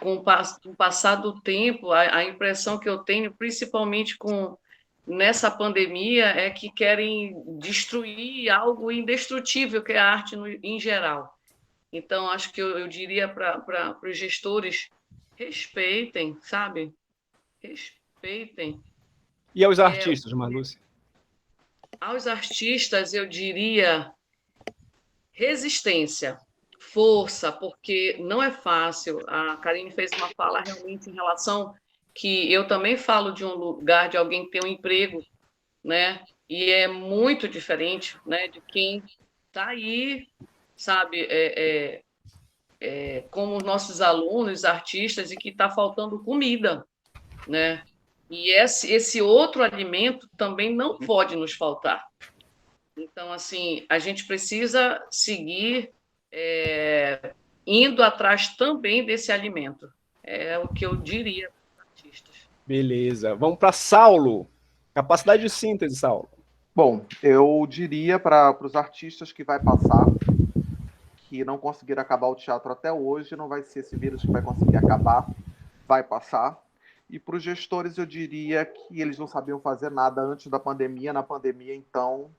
com o passar do tempo, a impressão que eu tenho, principalmente nessa pandemia, é que querem destruir algo indestrutível, que é a arte em geral. Então, acho que eu diria para os gestores, respeitem, sabe? Respeitem. E aos artistas, Marluce? Aos artistas, eu diria resistência, força, porque não é fácil. A Karine fez uma fala realmente em relação que eu também falo de um lugar de alguém que tem um emprego, né? E é muito diferente, né, de quem está aí, sabe, como os nossos alunos, artistas, e que está faltando comida, né? E esse outro alimento também não pode nos faltar. Então, assim, a gente precisa seguir indo atrás também desse alimento. É o que eu diria para os artistas. Beleza. Vamos para Saulo. Capacidade de síntese, Saulo. Bom, eu diria para os artistas que vai passar, que não conseguiram acabar o teatro até hoje, não vai ser esse vírus que vai conseguir acabar, vai passar. E para os gestores, eu diria que eles não sabiam fazer nada antes da pandemia. Na pandemia, então,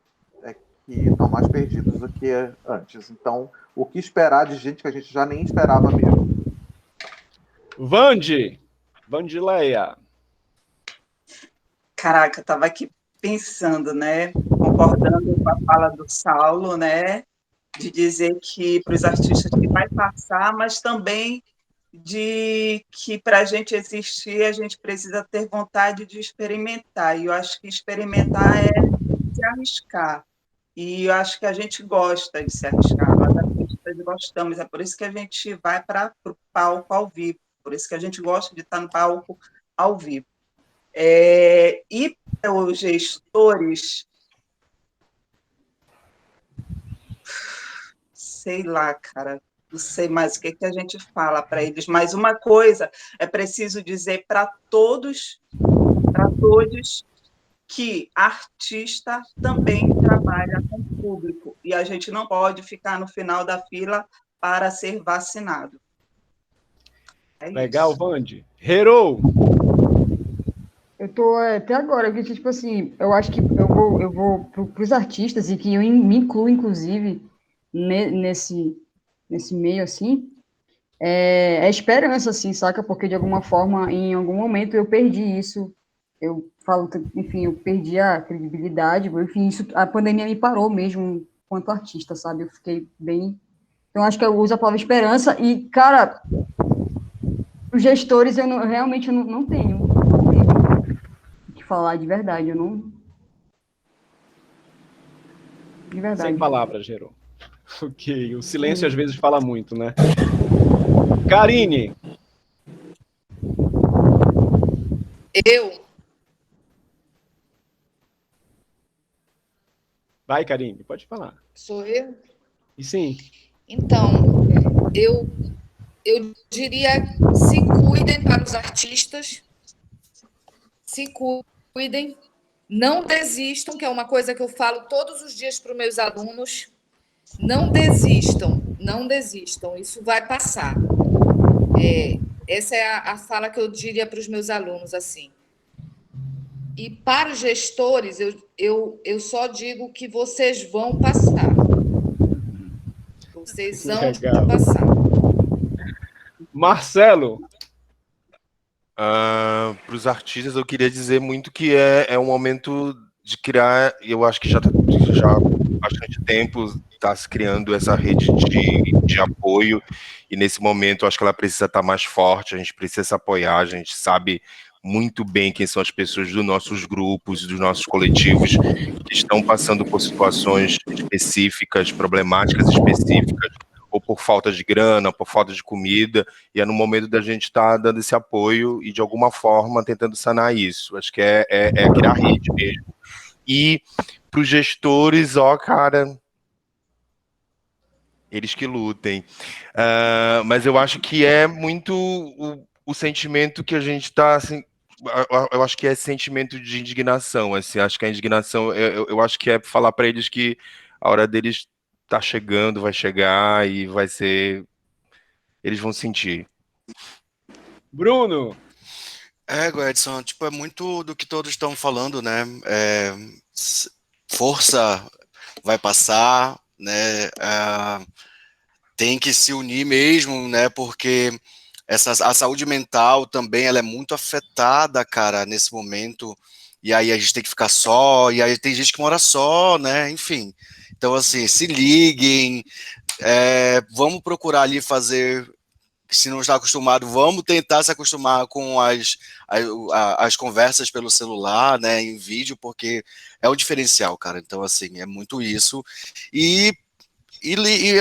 é que estão mais perdidos do que antes. Então, o que esperar de gente que a gente já nem esperava mesmo? Vandileia. Caraca, eu estava aqui pensando, né? Concordando com a fala do Saulo, né? De dizer que para os artistas que vai passar, mas também de que para a gente existir, a gente precisa ter vontade de experimentar. E eu acho que experimentar é se arriscar. E eu acho que a gente gosta de se arriscar, nós artistas gostamos, é por isso que a gente vai para o palco ao vivo, por isso que a gente gosta de estar no palco ao vivo. E para os gestores, sei lá, cara, não sei mais o que a gente fala para eles, mas uma coisa é preciso dizer para todos, que artista também trabalha com público, e a gente não pode ficar no final da fila para ser vacinado. Legal, Vandi. Hero! Eu tô até agora, porque, tipo assim, eu acho que eu vou para os artistas, e que eu me incluo, inclusive, nesse meio, assim, é esperança, assim, saca? Porque, de alguma forma, em algum momento, eu perdi isso. Eu falo, enfim, eu perdi a credibilidade, enfim, a pandemia me parou mesmo enquanto artista, sabe? Eu fiquei bem... Então, acho que eu uso a palavra esperança e, cara, os gestores, eu realmente não tenho o que falar de verdade, eu não... De verdade. Sem palavras, Gerô. Ok, o silêncio às vezes fala muito, né? Karine. Vai, Karine, pode falar. Sou eu? E sim. Então, eu diria, se cuidem para os artistas, se cuidem, não desistam, que é uma coisa que eu falo todos os dias para os meus alunos, Não desistam, não desistam, isso vai passar. Essa é a fala que eu diria para os meus alunos, assim. E para os gestores, eu só digo que vocês vão passar. Vocês vão passar. Marcelo. Para os artistas, eu queria dizer muito que é um momento de criar, eu acho que já há bastante tempo está se criando essa rede de apoio, e nesse momento eu acho que ela precisa estar mais forte, a gente precisa se apoiar, a gente sabe muito bem quem são as pessoas dos nossos grupos, dos nossos coletivos, que estão passando por situações específicas, problemáticas específicas, ou por falta de grana, ou por falta de comida, e é no momento da gente estar dando esse apoio e, de alguma forma, tentando sanar isso. Acho que é criar rede mesmo. E para os gestores, cara, eles que lutem. Mas eu acho que é muito o sentimento que a gente está, assim, eu acho que é esse sentimento de indignação, assim, acho que a indignação, eu acho que é falar para eles que a hora deles tá chegando, vai chegar e vai ser, eles vão sentir. Bruno. Edson, tipo, é muito do que todos estão falando, né? Força vai passar, né? Tem que se unir mesmo, né? Porque a saúde mental também, ela é muito afetada, cara, nesse momento. E aí a gente tem que ficar só, e aí tem gente que mora só, né? Enfim. Então, assim, se liguem, vamos procurar ali fazer, se não está acostumado, vamos tentar se acostumar com as conversas pelo celular, né, em vídeo, porque é o diferencial, cara. Então, assim, é muito isso. E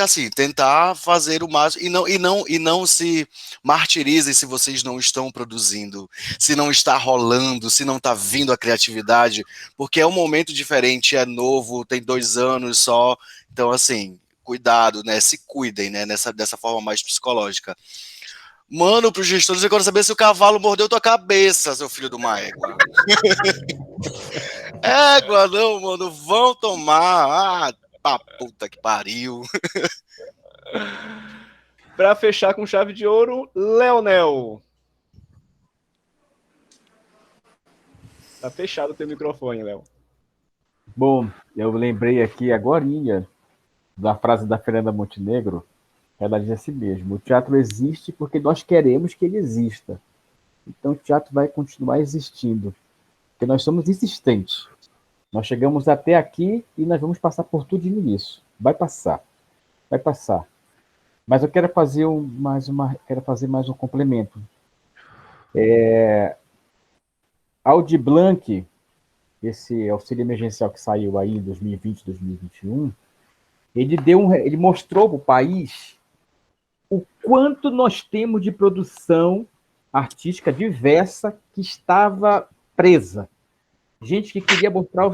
assim, tentar fazer o máximo, e não se martirizem se vocês não estão produzindo, se não está rolando, se não está vindo a criatividade, porque é um momento diferente, é novo, tem 2 anos só, então assim, cuidado, né, se cuidem, né, dessa forma mais psicológica. Mano, para os gestores, eu quero saber se o cavalo mordeu tua cabeça, seu filho de uma égua. Égua, não, mano, vão tomar, puta que pariu. Para fechar com chave de ouro, Leonel. Tá fechado o teu microfone, Léo. Bom, eu lembrei aqui agorinha da frase da Fernanda Montenegro. Ela diz assim mesmo: o teatro existe porque nós queremos que ele exista. Então o teatro vai continuar existindo, porque nós somos existentes. Nós chegamos até aqui e nós vamos passar por tudo nisso. Vai passar. Mas eu quero fazer mais um complemento. Aldir Blanc, esse auxílio emergencial que saiu aí em 2020, 2021, ele mostrou para o país o quanto nós temos de produção artística diversa que estava presa. Gente que queria mostrar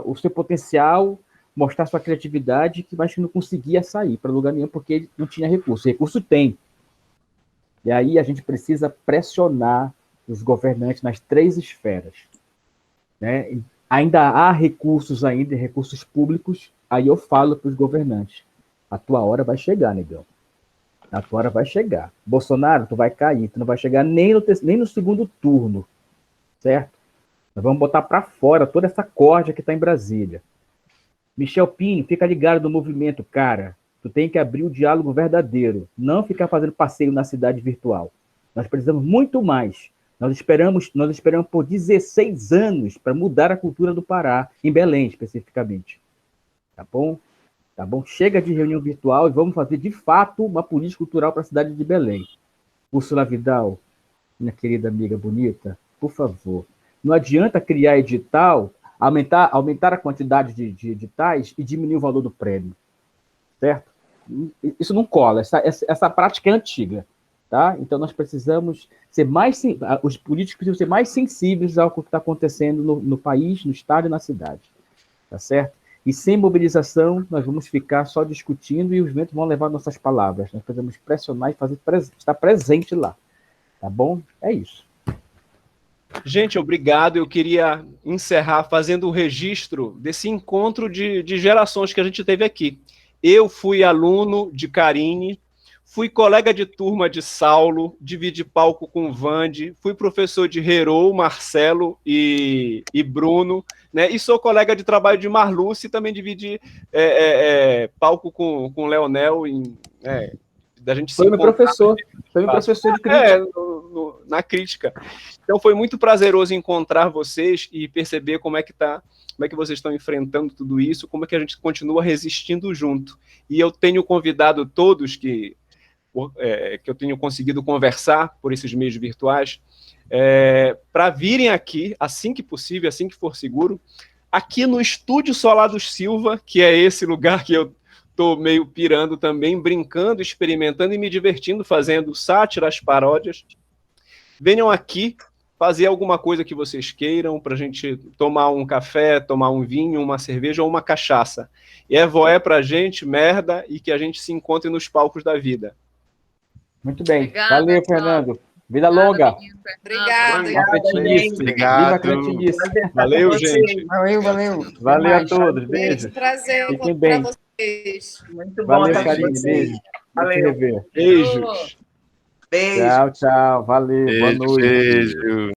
o seu potencial, mostrar sua criatividade, mas que não conseguia sair para lugar nenhum porque não tinha recurso. Recurso tem. E aí a gente precisa pressionar os governantes nas 3 esferas. Né? Ainda há recursos públicos, aí eu falo para os governantes: a tua hora vai chegar, negão. A tua hora vai chegar. Bolsonaro, tu vai cair, tu não vai chegar nem no segundo turno, certo? Nós vamos botar para fora toda essa corda que está em Brasília. Michel Pinho, fica ligado no movimento, cara. Tu tem que abrir o diálogo verdadeiro, não ficar fazendo passeio na cidade virtual. Nós precisamos muito mais. Nós esperamos por 16 anos para mudar a cultura do Pará, em Belém especificamente. Tá bom? Tá bom? Chega de reunião virtual e vamos fazer, de fato, uma política cultural para a cidade de Belém. Úrsula Vidal, minha querida amiga bonita, por favor, não adianta criar edital, aumentar a quantidade de editais e diminuir o valor do prêmio. Certo? Isso não cola, essa prática é antiga. Tá? Então nós precisamos ser os políticos precisam ser mais sensíveis ao que está acontecendo no país, no estado e na cidade. Tá certo? E sem mobilização, nós vamos ficar só discutindo e os ventos vão levar nossas palavras. Nós precisamos pressionar e estar presente lá. Tá bom? É isso. Gente, obrigado. Eu queria encerrar fazendo o registro desse encontro de gerações que a gente teve aqui. Eu fui aluno de Karine, fui colega de turma de Saulo, dividi palco com Vande, fui professor de Herô, Marcelo e Bruno, né? E sou colega de trabalho de Marluce e também dividi palco com Leonel da gente Foi meu professor de crítica. Na crítica. Então foi muito prazeroso encontrar vocês e perceber como é que vocês estão enfrentando tudo isso, como é que a gente continua resistindo junto. E eu tenho convidado todos que eu tenho conseguido conversar por esses meios virtuais, para virem aqui, assim que possível, assim que for seguro, aqui no Estúdio Solar dos Silva, que é esse lugar que eu estou meio pirando também, brincando, experimentando e me divertindo, fazendo sátiras, paródias. Venham aqui fazer alguma coisa que vocês queiram, para a gente tomar um café, tomar um vinho, uma cerveja ou uma cachaça. E voé para a gente, merda, e que a gente se encontre nos palcos da vida. Muito bem. Obrigada, Valeu, tchau. Fernando. Vida longa. Obrigada. Viva a cretinice. Viva a cretinice. Valeu, gente. Valeu. Valeu a todos. Beijo. Prazer Fiquem encontrar bem. vocês. Muito bom Valeu, estar com Karine. vocês. Beijo. Vou te Valeu. rever. Beijos. Beijo. Tchau, tchau. Valeu. Boa noite. Beijo.